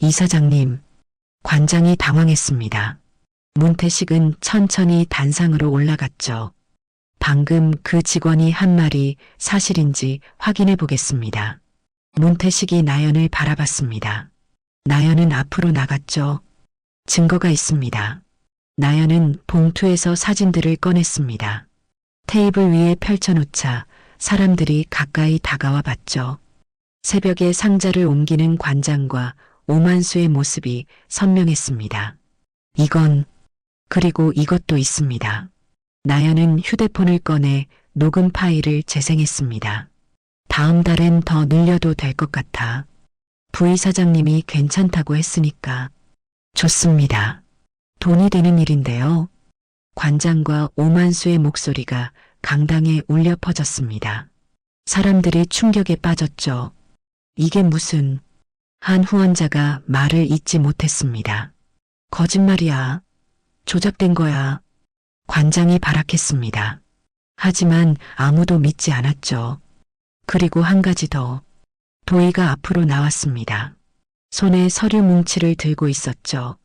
이사장님, 관장이 당황했습니다. 문태식은 천천히 단상으로 올라갔죠. 방금 그 직원이 한 말이 사실인지 확인해 보겠습니다. 문태식이 나연을 바라봤습니다. 나연은 앞으로 나갔죠. 증거가 있습니다. 나연은 봉투에서 사진들을 꺼냈습니다. 테이블 위에 펼쳐놓자 사람들이 가까이 다가와 봤죠. 새벽에 상자를 옮기는 관장과 오만수의 모습이 선명했습니다. 이건, 그리고 이것도 있습니다. 나연은 휴대폰을 꺼내 녹음 파일을 재생했습니다. 다음 달엔 더 늘려도 될 것 같아. 부이사장님이 괜찮다고 했으니까. 좋습니다. 돈이 되는 일인데요. 관장과 오만수의 목소리가 강당에 울려 퍼졌습니다. 사람들이 충격에 빠졌죠. 이게 무슨... 한 후원자가 말을 잇지 못했습니다. 거짓말이야. 조작된 거야. 관장이 발악했습니다. 하지만 아무도 믿지 않았죠. 그리고 한 가지 더. 도희가 앞으로 나왔습니다. 손에 서류 뭉치를 들고 있었죠.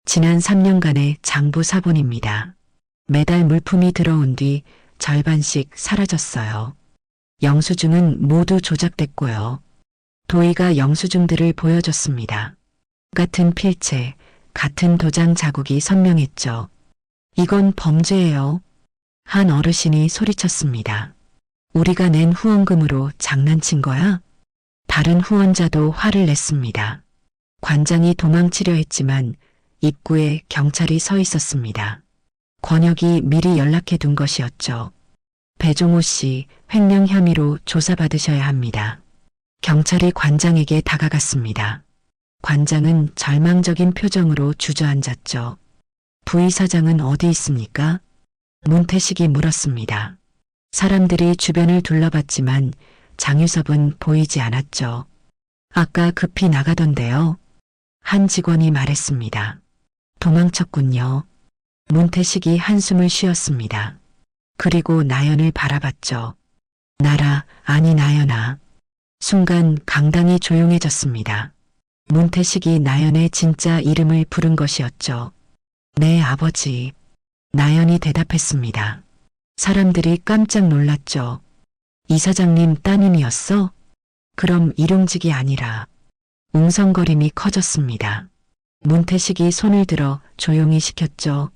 지난 3년간의 장부 사본입니다. 매달 물품이 들어온 뒤 절반씩 사라졌어요. 영수증은 모두 조작됐고요. 도희가 영수증들을 보여줬습니다. 같은 필체, 같은 도장 자국이 선명했죠. 이건 범죄예요. 한 어르신이 소리쳤습니다. 우리가 낸 후원금으로 장난친 거야? 다른 후원자도 화를 냈습니다. 관장이 도망치려 했지만 입구에 경찰이 서 있었습니다. 권혁이 미리 연락해 둔 것이었죠. 배종호 씨 횡령 혐의로 조사받으셔야 합니다. 경찰이 관장에게 다가갔습니다. 관장은 절망적인 표정으로 주저앉았죠. 부이사장은 어디 있습니까? 문태식이 물었습니다. 사람들이 주변을 둘러봤지만 장유섭은 보이지 않았죠. 아까 급히 나가던데요. 한 직원이 말했습니다. 도망쳤군요. 문태식이 한숨을 쉬었습니다. 그리고 나연을 바라봤죠. 나라, 아니 나연아. 순간 강당이 조용해졌습니다. 문태식이 나연의 진짜 이름을 부른 것이었죠. 네, 아버지. 나연이 대답했습니다. 사람들이 깜짝 놀랐죠. 이사장님 따님이었어? 그럼 일용직이 아니라. 웅성거림이 커졌습니다. 문태식이 손을 들어 조용히 시켰죠.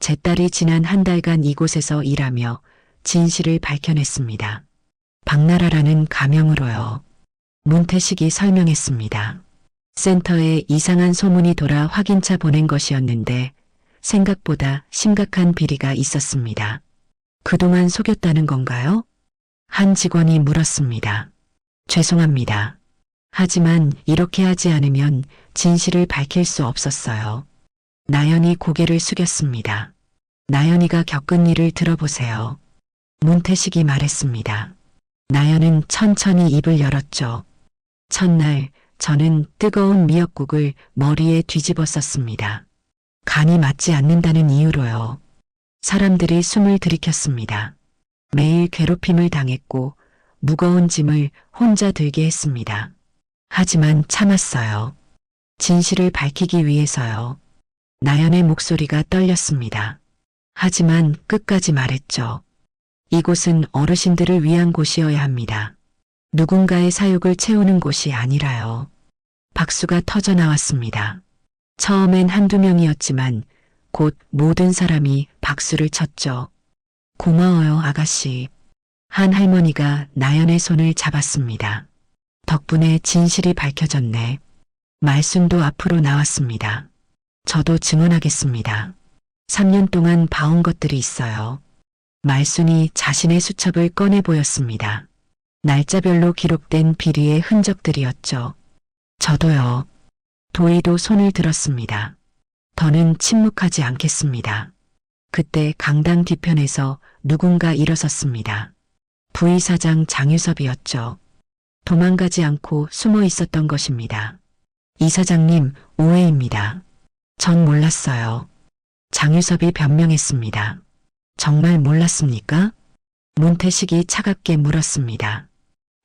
제 딸이 지난 한 달간 이곳에서 일하며 진실을 밝혀냈습니다. 박나라라는 가명으로요. 문태식이 설명했습니다. 센터에 이상한 소문이 돌아 확인차 보낸 것이었는데 생각보다 심각한 비리가 있었습니다. 그동안 속였다는 건가요? 한 직원이 물었습니다. 죄송합니다. 하지만 이렇게 하지 않으면 진실을 밝힐 수 없었어요. 나연이 고개를 숙였습니다. 나연이가 겪은 일을 들어보세요. 문태식이 말했습니다. 나연은 천천히 입을 열었죠. 첫날 저는 뜨거운 미역국을 머리에 뒤집어 썼습니다. 간이 맞지 않는다는 이유로요. 사람들이 숨을 들이켰습니다. 매일 괴롭힘을 당했고 무거운 짐을 혼자 들게 했습니다. 하지만 참았어요. 진실을 밝히기 위해서요. 나연의 목소리가 떨렸습니다. 하지만 끝까지 말했죠. 이곳은 어르신들을 위한 곳이어야 합니다. 누군가의 사욕을 채우는 곳이 아니라요. 박수가 터져 나왔습니다. 처음엔 한두 명이었지만 곧 모든 사람이 박수를 쳤죠. 고마워요, 아가씨. 한 할머니가 나연의 손을 잡았습니다. 덕분에 진실이 밝혀졌네. 말순도 앞으로 나왔습니다. 저도 증언하겠습니다. 3년 동안 봐온 것들이 있어요. 말순이 자신의 수첩을 꺼내 보였습니다. 날짜별로 기록된 비리의 흔적들이었죠. 저도요. 도희도 손을 들었습니다. 더는 침묵하지 않겠습니다. 그때 강당 뒤편에서 누군가 일어섰습니다. 부이사장 장유섭이었죠. 도망가지 않고 숨어 있었던 것입니다. 이사장님, 오해입니다. 전 몰랐어요. 장유섭이 변명했습니다. 정말 몰랐습니까? 문태식이 차갑게 물었습니다.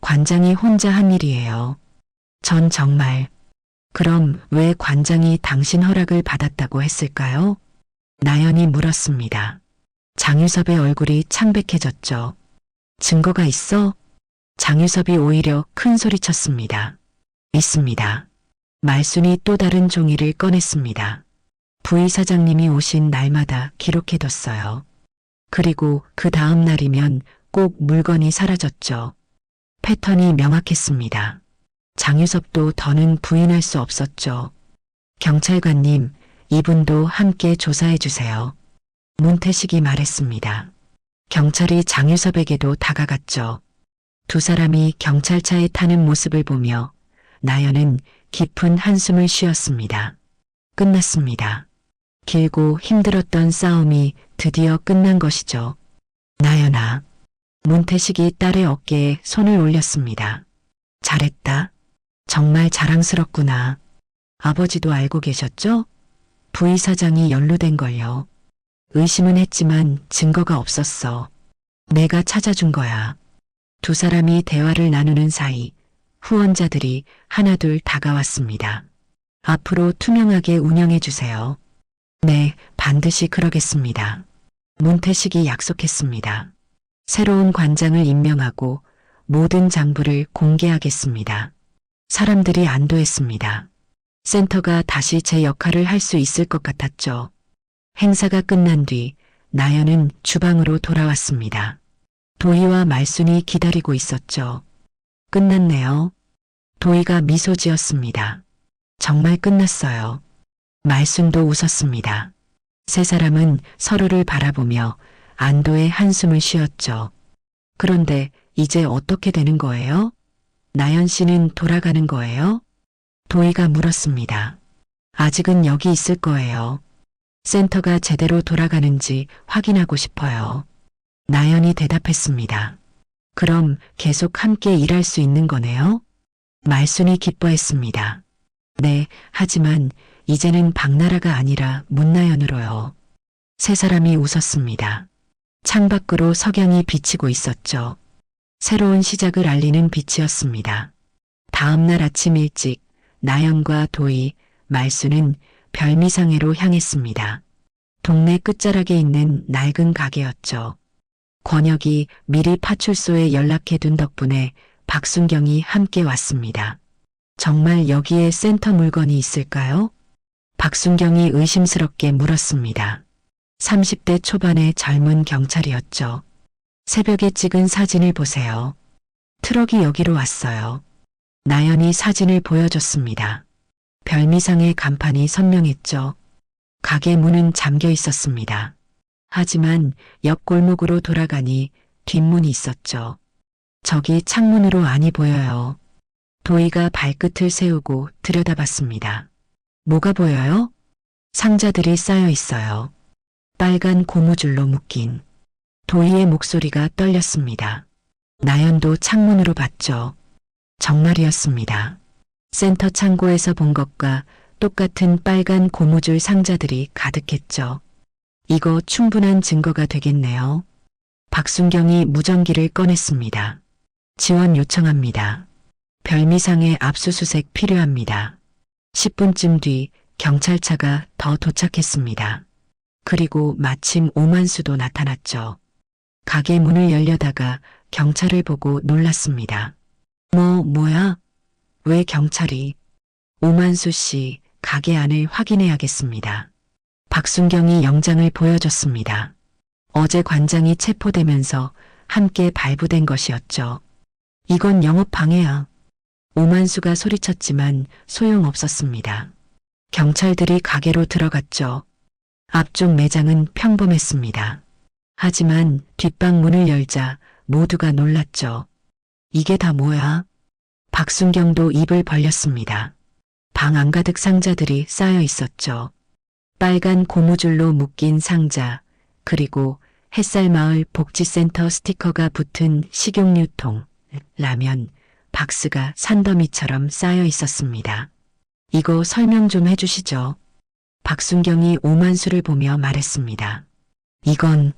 관장이 혼자 한 일이에요. 전 정말. 그럼 왜 관장이 당신 허락을 받았다고 했을까요? 나연이 물었습니다. 장유섭의 얼굴이 창백해졌죠. 증거가 있어? 장유섭이 오히려 큰 소리쳤습니다. 있습니다. 말순이 또 다른 종이를 꺼냈습니다. 부이사장님이 오신 날마다 기록해뒀어요. 그리고 그 다음 날이면 꼭 물건이 사라졌죠. 패턴이 명확했습니다. 장유섭도 더는 부인할 수 없었죠. 경찰관님, 이분도 함께 조사해 주세요. 문태식이 말했습니다. 경찰이 장유섭에게도 다가갔죠. 두 사람이 경찰차에 타는 모습을 보며 나연은 깊은 한숨을 쉬었습니다. 끝났습니다. 길고 힘들었던 싸움이 드디어 끝난 것이죠. 나연아. 문태식이 딸의 어깨에 손을 올렸습니다. 잘했다. 정말 자랑스럽구나. 아버지도 알고 계셨죠? 부이사장이 연루된 걸요. 의심은 했지만 증거가 없었어. 내가 찾아준 거야. 두 사람이 대화를 나누는 사이 후원자들이 하나둘 다가왔습니다. 앞으로 투명하게 운영해 주세요. 네, 반드시 그러겠습니다. 문태식이 약속했습니다. 새로운 관장을 임명하고 모든 장부를 공개하겠습니다. 사람들이 안도했습니다. 센터가 다시 제 역할을 할 수 있을 것 같았죠. 행사가 끝난 뒤 나연은 주방으로 돌아왔습니다. 도희와 말순이 기다리고 있었죠. 끝났네요. 도희가 미소 지었습니다. 정말 끝났어요. 말순도 웃었습니다. 세 사람은 서로를 바라보며 안도의 한숨을 쉬었죠. 그런데 이제 어떻게 되는 거예요? 나연 씨는 돌아가는 거예요? 도희가 물었습니다. 아직은 여기 있을 거예요. 센터가 제대로 돌아가는지 확인하고 싶어요. 나연이 대답했습니다. 그럼 계속 함께 일할 수 있는 거네요? 말순이 기뻐했습니다. 네, 하지만 이제는 박나라가 아니라 문나연으로요. 세 사람이 웃었습니다. 창밖으로 석양이 비치고 있었죠. 새로운 시작을 알리는 빛이었습니다. 다음 날 아침 일찍 나연과 도희, 말수는 별미상회로 향했습니다. 동네 끝자락에 있는 낡은 가게였죠. 권혁이 미리 파출소에 연락해둔 덕분에 박순경이 함께 왔습니다. 정말 여기에 센터 물건이 있을까요? 박순경이 의심스럽게 물었습니다. 30대 초반의 젊은 경찰이었죠. 새벽에 찍은 사진을 보세요. 트럭이 여기로 왔어요. 나연이 사진을 보여줬습니다. 별미상의 간판이 선명했죠. 가게 문은 잠겨 있었습니다. 하지만 옆 골목으로 돌아가니 뒷문이 있었죠. 저기 창문으로 안이 보여요. 도희가 발끝을 세우고 들여다봤습니다. 뭐가 보여요? 상자들이 쌓여 있어요. 빨간 고무줄로 묶인. 도희의 목소리가 떨렸습니다. 나연도 창문으로 봤죠. 정말이었습니다. 센터 창고에서 본 것과 똑같은 빨간 고무줄 상자들이 가득했죠. 이거 충분한 증거가 되겠네요. 박순경이 무전기를 꺼냈습니다. 지원 요청합니다. 별미상의 압수수색 필요합니다. 10분쯤 뒤 경찰차가 더 도착했습니다. 그리고 마침 오만수도 나타났죠. 가게 문을 열려다가 경찰을 보고 놀랐습니다. 뭐야? 왜 경찰이? 오만수 씨, 가게 안을 확인해야겠습니다. 박순경이 영장을 보여줬습니다. 어제 관장이 체포되면서 함께 발부된 것이었죠. 이건 영업 방해야. 오만수가 소리쳤지만 소용없었습니다. 경찰들이 가게로 들어갔죠. 앞쪽 매장은 평범했습니다. 하지만 뒷방 문을 열자 모두가 놀랐죠. 이게 다 뭐야? 박순경도 입을 벌렸습니다. 방 안가득 상자들이 쌓여 있었죠. 빨간 고무줄로 묶인 상자, 그리고 햇살마을 복지센터 스티커가 붙은 식용유통, 라면, 박스가 산더미처럼 쌓여 있었습니다. 이거 설명 좀 해주시죠. 박순경이 오만수를 보며 말했습니다. 이건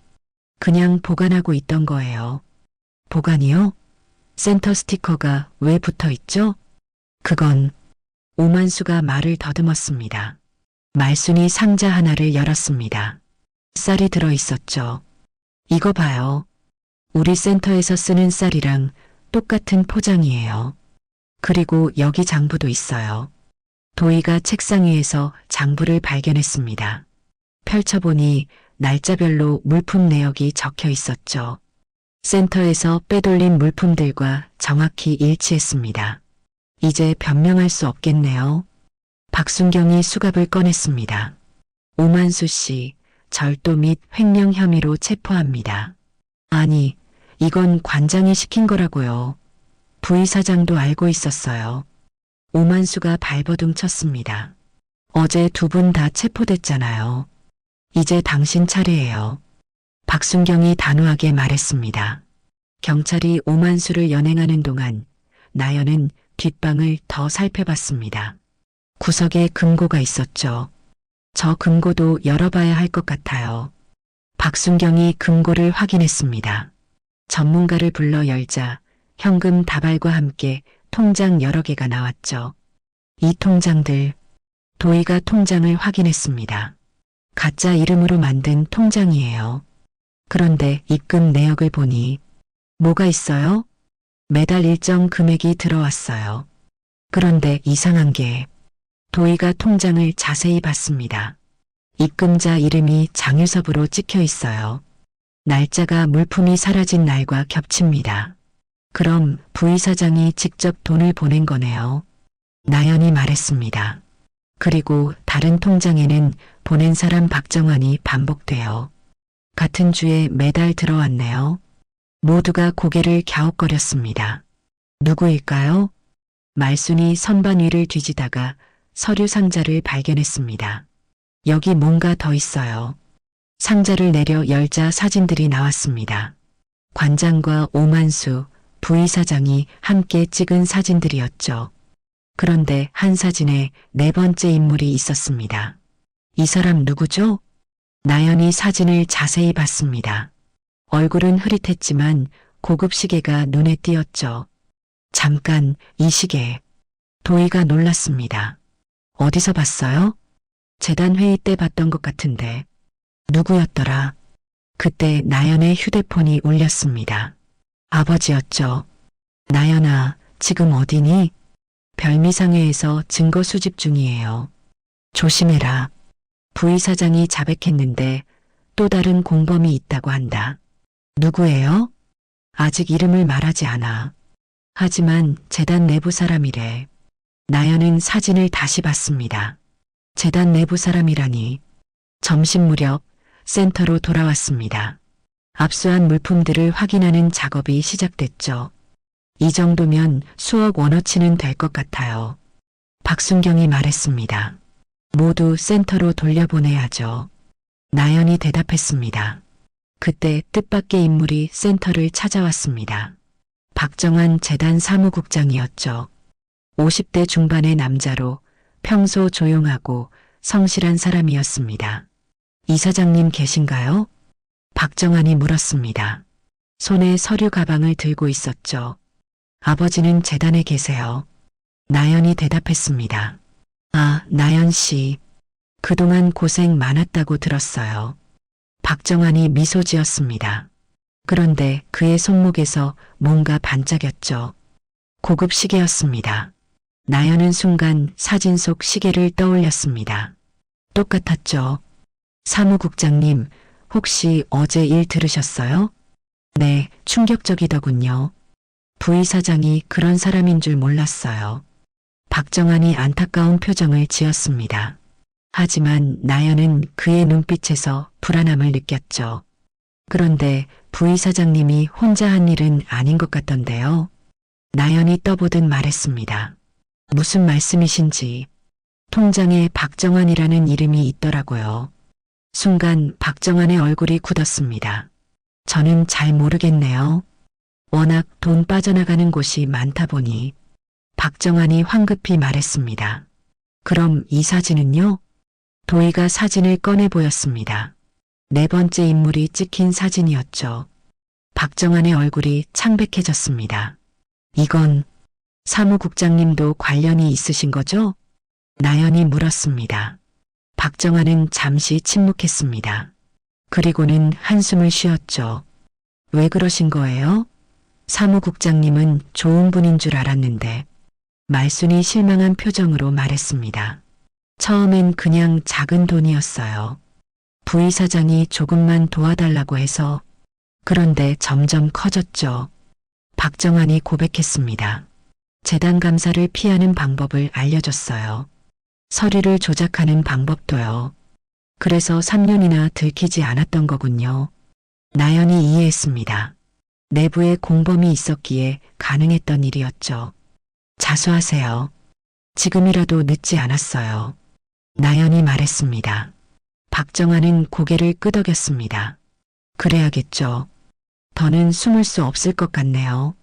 그냥 보관하고 있던 거예요. 보관이요? 센터 스티커가 왜 붙어 있죠? 그건 오만수가 말을 더듬었습니다. 말순이 상자 하나를 열었습니다. 쌀이 들어 있었죠. 이거 봐요. 우리 센터에서 쓰는 쌀이랑 똑같은 포장이에요. 그리고 여기 장부도 있어요. 도희가 책상 위에서 장부를 발견했습니다. 펼쳐보니 날짜별로 물품 내역이 적혀 있었죠. 센터에서 빼돌린 물품들과 정확히 일치했습니다. 이제 변명할 수 없겠네요. 박순경이 수갑을 꺼냈습니다. 오만수 씨, 절도 및 횡령 혐의로 체포합니다. 아니, 이건 관장이 시킨 거라고요. 부의사장도 알고 있었어요. 오만수가 발버둥 쳤습니다. 어제 두 분 다 체포됐잖아요. 이제 당신 차례예요. 박순경이 단호하게 말했습니다. 경찰이 오만수를 연행하는 동안 나연은 뒷방을 더 살펴봤습니다. 구석에 금고가 있었죠. 저 금고도 열어봐야 할 것 같아요. 박순경이 금고를 확인했습니다. 전문가를 불러 열자 현금 다발과 함께 통장 여러 개가 나왔죠. 이 통장들, 도희가 통장을 확인했습니다. 가짜 이름으로 만든 통장이에요. 그런데 입금 내역을 보니 뭐가 있어요? 매달 일정 금액이 들어왔어요. 그런데 이상한 게 도희가 통장을 자세히 봤습니다. 입금자 이름이 장유섭으로 찍혀 있어요. 날짜가 물품이 사라진 날과 겹칩니다. 그럼 부의사장이 직접 돈을 보낸 거네요. 나연이 말했습니다. 그리고 다른 통장에는 보낸 사람 박정환이 반복돼요. 같은 주에 매달 들어왔네요. 모두가 고개를 갸웃거렸습니다. 누구일까요? 말순이 선반 위를 뒤지다가 서류 상자를 발견했습니다. 여기 뭔가 더 있어요. 상자를 내려 열자 사진들이 나왔습니다. 관장과 오만수, 부의사장이 함께 찍은 사진들이었죠. 그런데 한 사진에 네 번째 인물이 있었습니다. 이 사람 누구죠? 나연이 사진을 자세히 봤습니다. 얼굴은 흐릿했지만 고급 시계가 눈에 띄었죠. 잠깐, 이 시계. 도희가 놀랐습니다. 어디서 봤어요? 재단 회의 때 봤던 것 같은데. 누구였더라? 그때 나연의 휴대폰이 울렸습니다. 아버지였죠. 나연아, 지금 어디니? 별미상회에서 증거 수집 중이에요. 조심해라. 부의사장이 자백했는데 또 다른 공범이 있다고 한다. 누구예요? 아직 이름을 말하지 않아. 하지만 재단 내부 사람이래. 나연은 사진을 다시 봤습니다. 재단 내부 사람이라니. 점심 무렵 센터로 돌아왔습니다. 압수한 물품들을 확인하는 작업이 시작됐죠. 이 정도면 수억 원어치는 될 것 같아요. 박순경이 말했습니다. 모두 센터로 돌려보내야죠. 나연이 대답했습니다. 그때 뜻밖의 인물이 센터를 찾아왔습니다. 박정환 재단 사무국장이었죠. 50대 중반의 남자로 평소 조용하고 성실한 사람이었습니다. 이사장님 계신가요? 박정환이 물었습니다. 손에 서류 가방을 들고 있었죠. 아버지는 재단에 계세요. 나연이 대답했습니다. 아, 나연 씨. 그동안 고생 많았다고 들었어요. 박정환이 미소 지었습니다. 그런데 그의 손목에서 뭔가 반짝였죠. 고급 시계였습니다. 나연은 순간 사진 속 시계를 떠올렸습니다. 똑같았죠. 사무국장님, 혹시 어제 일 들으셨어요? 네, 충격적이더군요. 부의사장이 그런 사람인 줄 몰랐어요. 박정환이 안타까운 표정을 지었습니다. 하지만 나연은 그의 눈빛에서 불안함을 느꼈죠. 그런데 부의사장님이 혼자 한 일은 아닌 것 같던데요. 나연이 떠보듯 말했습니다. 무슨 말씀이신지. 통장에 박정환이라는 이름이 있더라고요. 순간 박정환의 얼굴이 굳었습니다. 저는 잘 모르겠네요. 워낙 돈 빠져나가는 곳이 많다 보니. 박정환이 황급히 말했습니다. 그럼 이 사진은요? 도희가 사진을 꺼내 보였습니다. 네 번째 인물이 찍힌 사진이었죠. 박정환의 얼굴이 창백해졌습니다. 이건 사무국장님도 관련이 있으신 거죠? 나연이 물었습니다. 박정환은 잠시 침묵했습니다. 그리고는 한숨을 쉬었죠. 왜 그러신 거예요? 사무국장님은 좋은 분인 줄 알았는데. 말순이 실망한 표정으로 말했습니다. 처음엔 그냥 작은 돈이었어요. 부의사장이 조금만 도와달라고 해서. 그런데 점점 커졌죠. 박정환이 고백했습니다. 재단 감사를 피하는 방법을 알려줬어요. 서류를 조작하는 방법도요. 그래서 3년이나 들키지 않았던 거군요. 나연이 이해했습니다. 내부에 공범이 있었기에 가능했던 일이었죠. 자수하세요. 지금이라도 늦지 않았어요. 나연이 말했습니다. 박정환은 고개를 끄덕였습니다. 그래야겠죠. 더는 숨을 수 없을 것 같네요.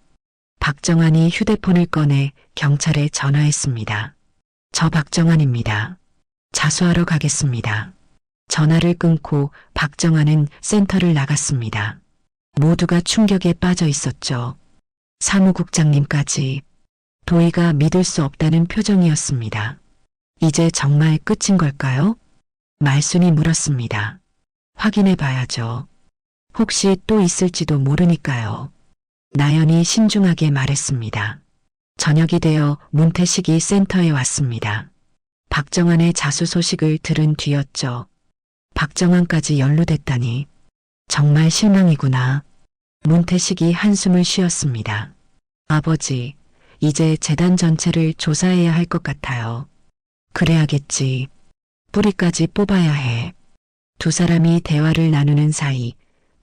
박정환이 휴대폰을 꺼내 경찰에 전화했습니다. 저 박정환입니다. 자수하러 가겠습니다. 전화를 끊고 박정환은 센터를 나갔습니다. 모두가 충격에 빠져 있었죠. 사무국장님까지. 도희가 믿을 수 없다는 표정이었습니다. 이제 정말 끝인 걸까요? 말순이 물었습니다. 확인해 봐야죠. 혹시 또 있을지도 모르니까요. 나연이 신중하게 말했습니다. 저녁이 되어 문태식이 센터에 왔습니다. 박정환의 자수 소식을 들은 뒤였죠. 박정환까지 연루됐다니. 정말 실망이구나. 문태식이 한숨을 쉬었습니다. 아버지, 이제 재단 전체를 조사해야 할 것 같아요. 그래야겠지. 뿌리까지 뽑아야 해. 두 사람이 대화를 나누는 사이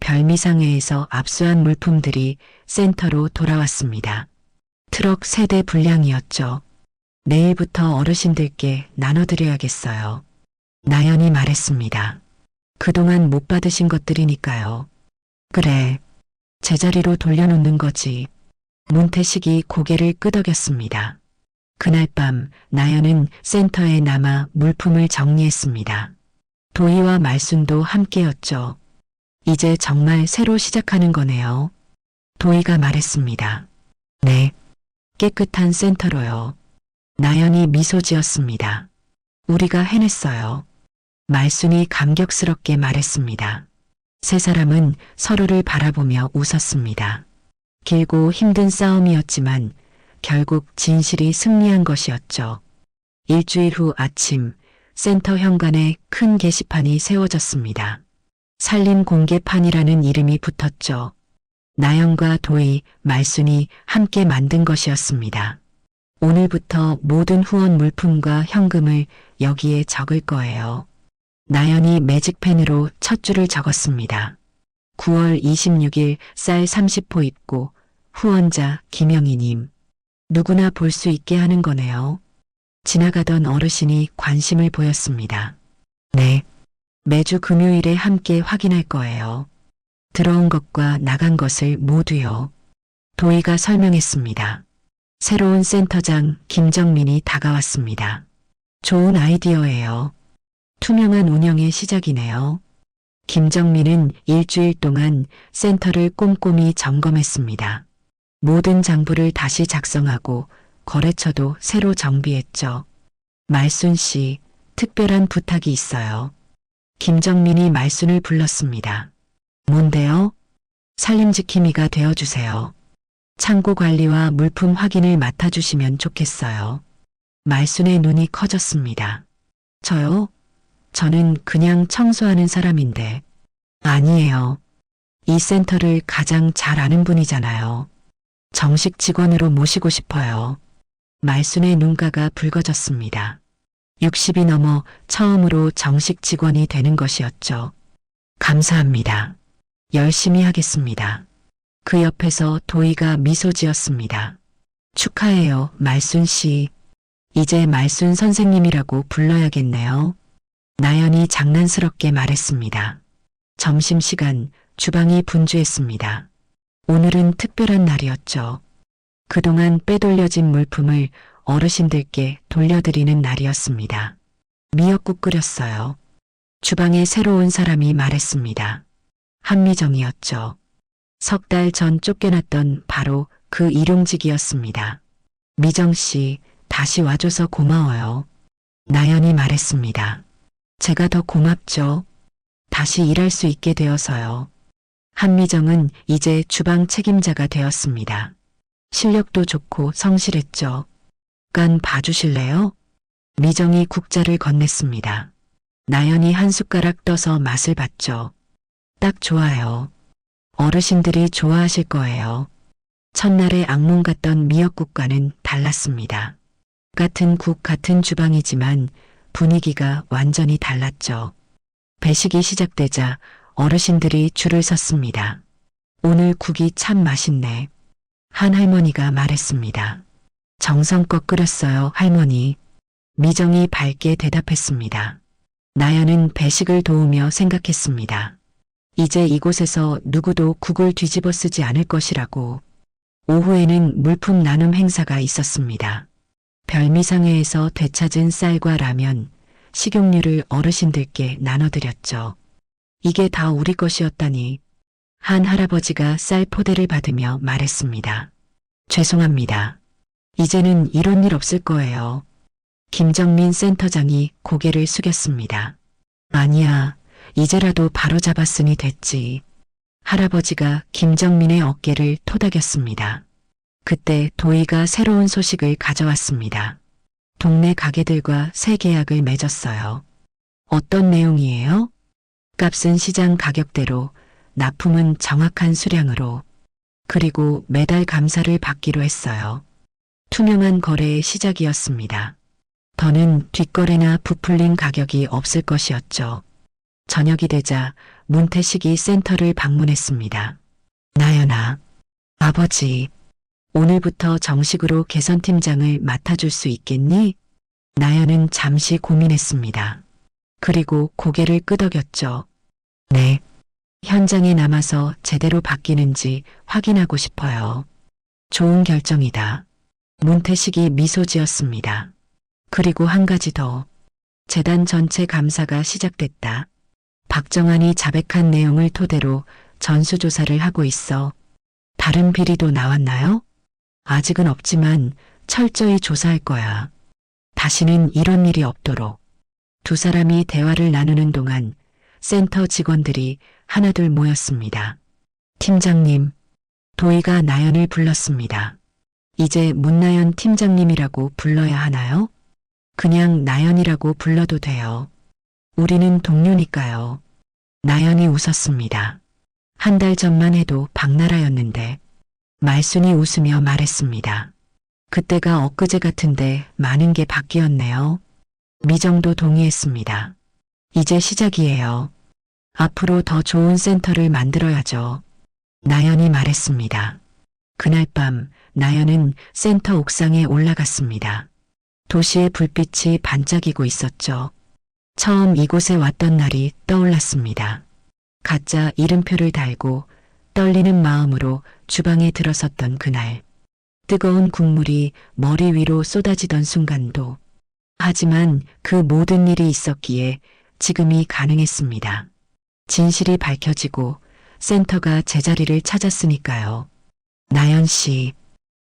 별미상회에서 압수한 물품들이 센터로 돌아왔습니다. 트럭 3대 분량이었죠. 내일부터 어르신들께 나눠드려야겠어요. 나연이 말했습니다. 그동안 못 받으신 것들이니까요. 그래, 제자리로 돌려놓는 거지. 문태식이 고개를 끄덕였습니다. 그날 밤 나연은 센터에 남아 물품을 정리했습니다. 도희와 말순도 함께였죠. 이제 정말 새로 시작하는 거네요. 도희가 말했습니다. 네. 깨끗한 센터로요. 나연이 미소 지었습니다. 우리가 해냈어요. 말순이 감격스럽게 말했습니다. 세 사람은 서로를 바라보며 웃었습니다. 길고 힘든 싸움이었지만 결국 진실이 승리한 것이었죠. 일주일 후 아침 센터 현관에 큰 게시판이 세워졌습니다. 산림 공개판이라는 이름이 붙었죠. 나연과 도희, 말순이 함께 만든 것이었습니다. 오늘부터 모든 후원 물품과 현금을 여기에 적을 거예요. 나연이 매직펜으로 첫 줄을 적었습니다. 9월 26일 쌀 30포 입고 후원자 김영희님. 누구나 볼 수 있게 하는 거네요. 지나가던 어르신이 관심을 보였습니다. 네. 매주 금요일에 함께 확인할 거예요. 들어온 것과 나간 것을 모두요. 도희가 설명했습니다. 새로운 센터장 김정민이 다가왔습니다. 좋은 아이디어예요. 투명한 운영의 시작이네요. 김정민은 일주일 동안 센터를 꼼꼼히 점검했습니다. 모든 장부를 다시 작성하고 거래처도 새로 정비했죠. 말순 씨, 특별한 부탁이 있어요. 김정민이 말순을 불렀습니다. 뭔데요? 살림지킴이가 되어주세요. 창고 관리와 물품 확인을 맡아주시면 좋겠어요. 말순의 눈이 커졌습니다. 저요? 저는 그냥 청소하는 사람인데. 아니에요. 이 센터를 가장 잘 아는 분이잖아요. 정식 직원으로 모시고 싶어요. 말순의 눈가가 붉어졌습니다. 60이 넘어 처음으로 정식 직원이 되는 것이었죠. 감사합니다. 열심히 하겠습니다. 그 옆에서 도희가 미소 지었습니다. 축하해요, 말순 씨. 이제 말순 선생님이라고 불러야겠네요. 나연이 장난스럽게 말했습니다. 점심시간 주방이 분주했습니다. 오늘은 특별한 날이었죠. 그동안 빼돌려진 물품을 어르신들께 돌려드리는 날이었습니다. 미역국 끓였어요. 주방에 새로운 사람이 말했습니다. 한미정이었죠. 석 달 전 쫓겨났던 바로 그 일용직이었습니다. 미정 씨, 다시 와줘서 고마워요. 나연이 말했습니다. 제가 더 고맙죠. 다시 일할 수 있게 되어서요. 한미정은 이제 주방 책임자가 되었습니다. 실력도 좋고 성실했죠. 잠깐 봐주실래요? 미정이 국자를 건넸습니다. 나연이 한 숟가락 떠서 맛을 봤죠. 딱 좋아요. 어르신들이 좋아하실 거예요. 첫날의 악몽 같던 미역국과는 달랐습니다. 같은 국 같은 주방이지만 분위기가 완전히 달랐죠. 배식이 시작되자 어르신들이 줄을 섰습니다. 오늘 국이 참 맛있네. 한 할머니가 말했습니다. 정성껏 끓였어요, 할머니. 미정이 밝게 대답했습니다. 나연은 배식을 도우며 생각했습니다. 이제 이곳에서 누구도 국을 뒤집어 쓰지 않을 것이라고. 오후에는 물품 나눔 행사가 있었습니다. 별미상회에서 되찾은 쌀과 라면, 식용유를 어르신들께 나눠드렸죠. 이게 다 우리 것이었다니. 한 할아버지가 쌀 포대를 받으며 말했습니다. 죄송합니다. 이제는 이런 일 없을 거예요. 김정민 센터장이 고개를 숙였습니다. 아니야, 이제라도 바로잡았으니 됐지. 할아버지가 김정민의 어깨를 토닥였습니다. 그때 도희가 새로운 소식을 가져왔습니다. 동네 가게들과 새 계약을 맺었어요. 어떤 내용이에요? 값은 시장 가격대로, 납품은 정확한 수량으로, 그리고 매달 감사를 받기로 했어요. 투명한 거래의 시작이었습니다. 더는 뒷거래나 부풀린 가격이 없을 것이었죠. 저녁이 되자 문태식이 센터를 방문했습니다. 나연아, 아버지, 오늘부터 정식으로 개선팀장을 맡아줄 수 있겠니? 나연은 잠시 고민했습니다. 그리고 고개를 끄덕였죠. 네. 현장에 남아서 제대로 바뀌는지 확인하고 싶어요. 좋은 결정이다. 문태식이 미소 지었습니다. 그리고 한 가지 더. 재단 전체 감사가 시작됐다. 박정환이 자백한 내용을 토대로 전수조사를 하고 있어. 다른 비리도 나왔나요? 아직은 없지만 철저히 조사할 거야. 다시는 이런 일이 없도록. 두 사람이 대화를 나누는 동안 센터 직원들이 하나둘 모였습니다. 팀장님, 도희가 나연을 불렀습니다. 이제 문나연 팀장님이라고 불러야 하나요? 그냥 나연이라고 불러도 돼요. 우리는 동료니까요. 나연이 웃었습니다. 한 달 전만 해도 박나라였는데 말순이 웃으며 말했습니다. 그때가 엊그제 같은데 많은 게 바뀌었네요. 미정도 동의했습니다. 이제 시작이에요. 앞으로 더 좋은 센터를 만들어야죠. 나연이 말했습니다. 그날 밤 나연은 센터 옥상에 올라갔습니다. 도시의 불빛이 반짝이고 있었죠. 처음 이곳에 왔던 날이 떠올랐습니다. 가짜 이름표를 달고 떨리는 마음으로 주방에 들어섰던 그날. 뜨거운 국물이 머리 위로 쏟아지던 순간도. 하지만 그 모든 일이 있었기에 지금이 가능했습니다. 진실이 밝혀지고 센터가 제자리를 찾았으니까요. 나연 씨,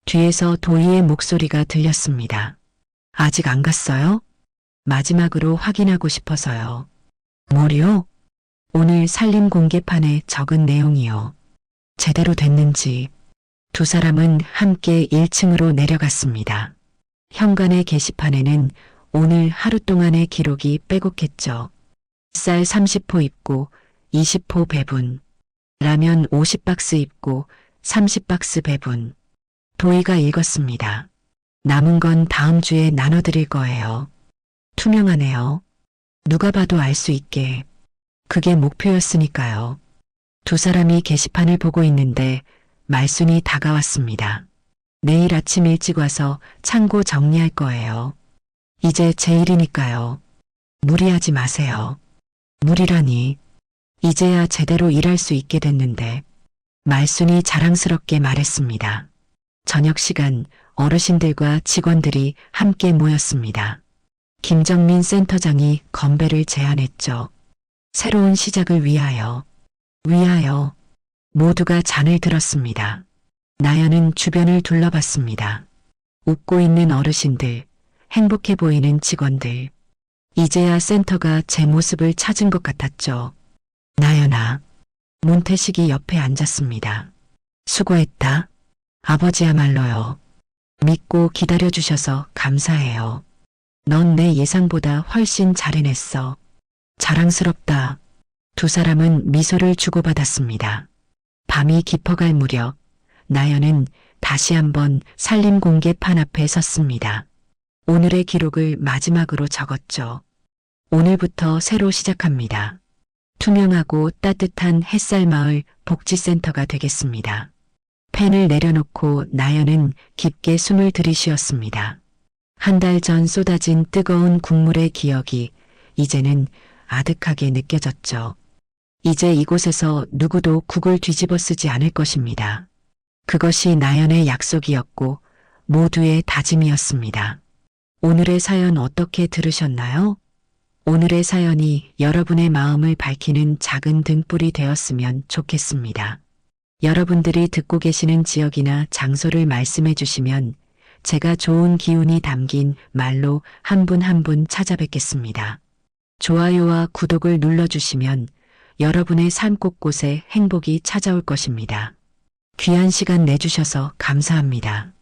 뒤에서 도희의 목소리가 들렸습니다. 아직 안 갔어요? 마지막으로 확인하고 싶어서요. 뭐요? 오늘 산림 공개판에 적은 내용이요. 제대로 됐는지. 두 사람은 함께 1층으로 내려갔습니다. 현관의 게시판에는 오늘 하루 동안의 기록이 빼곡했죠. 쌀 30포 입고 20포 배분, 라면 50박스 입고 30박스 배분. 도희가 읽었습니다. 남은 건 다음 주에 나눠드릴 거예요. 투명하네요. 누가 봐도 알 수 있게. 그게 목표였으니까요. 두 사람이 게시판을 보고 있는데 말순이 다가왔습니다. 내일 아침 일찍 와서 창고 정리할 거예요. 이제 제 일이니까요. 무리하지 마세요. 무리라니. 이제야 제대로 일할 수 있게 됐는데. 말순이 자랑스럽게 말했습니다. 저녁 시간 어르신들과 직원들이 함께 모였습니다. 김정민 센터장이 건배를 제안했죠. 새로운 시작을 위하여. 모두가 잔을 들었습니다. 나연은 주변을 둘러봤습니다. 웃고 있는 어르신들, 행복해 보이는 직원들. 이제야 센터가 제 모습을 찾은 것 같았죠. 나연아. 문태식이 옆에 앉았습니다. 수고했다. 아버지야말로요. 믿고 기다려주셔서 감사해요. 넌 내 예상보다 훨씬 잘 해냈어. 자랑스럽다. 두 사람은 미소를 주고받았습니다. 밤이 깊어갈 무렵 나연은 다시 한번 산림 공개판 앞에 섰습니다. 오늘의 기록을 마지막으로 적었죠. 오늘부터 새로 시작합니다. 투명하고 따뜻한 햇살마을 복지센터가 되겠습니다. 펜을 내려놓고 나연은 깊게 숨을 들이쉬었습니다. 한 달 전 쏟아진 뜨거운 국물의 기억이 이제는 아득하게 느껴졌죠. 이제 이곳에서 누구도 국을 뒤집어 쓰지 않을 것입니다. 그것이 나연의 약속이었고 모두의 다짐이었습니다. 오늘의 사연 어떻게 들으셨나요? 오늘의 사연이 여러분의 마음을 밝히는 작은 등불이 되었으면 좋겠습니다. 여러분들이 듣고 계시는 지역이나 장소를 말씀해 주시면 제가 좋은 기운이 담긴 말로 한 분 한 분 찾아뵙겠습니다. 좋아요와 구독을 눌러주시면 여러분의 삶 곳곳에 행복이 찾아올 것입니다. 귀한 시간 내주셔서 감사합니다.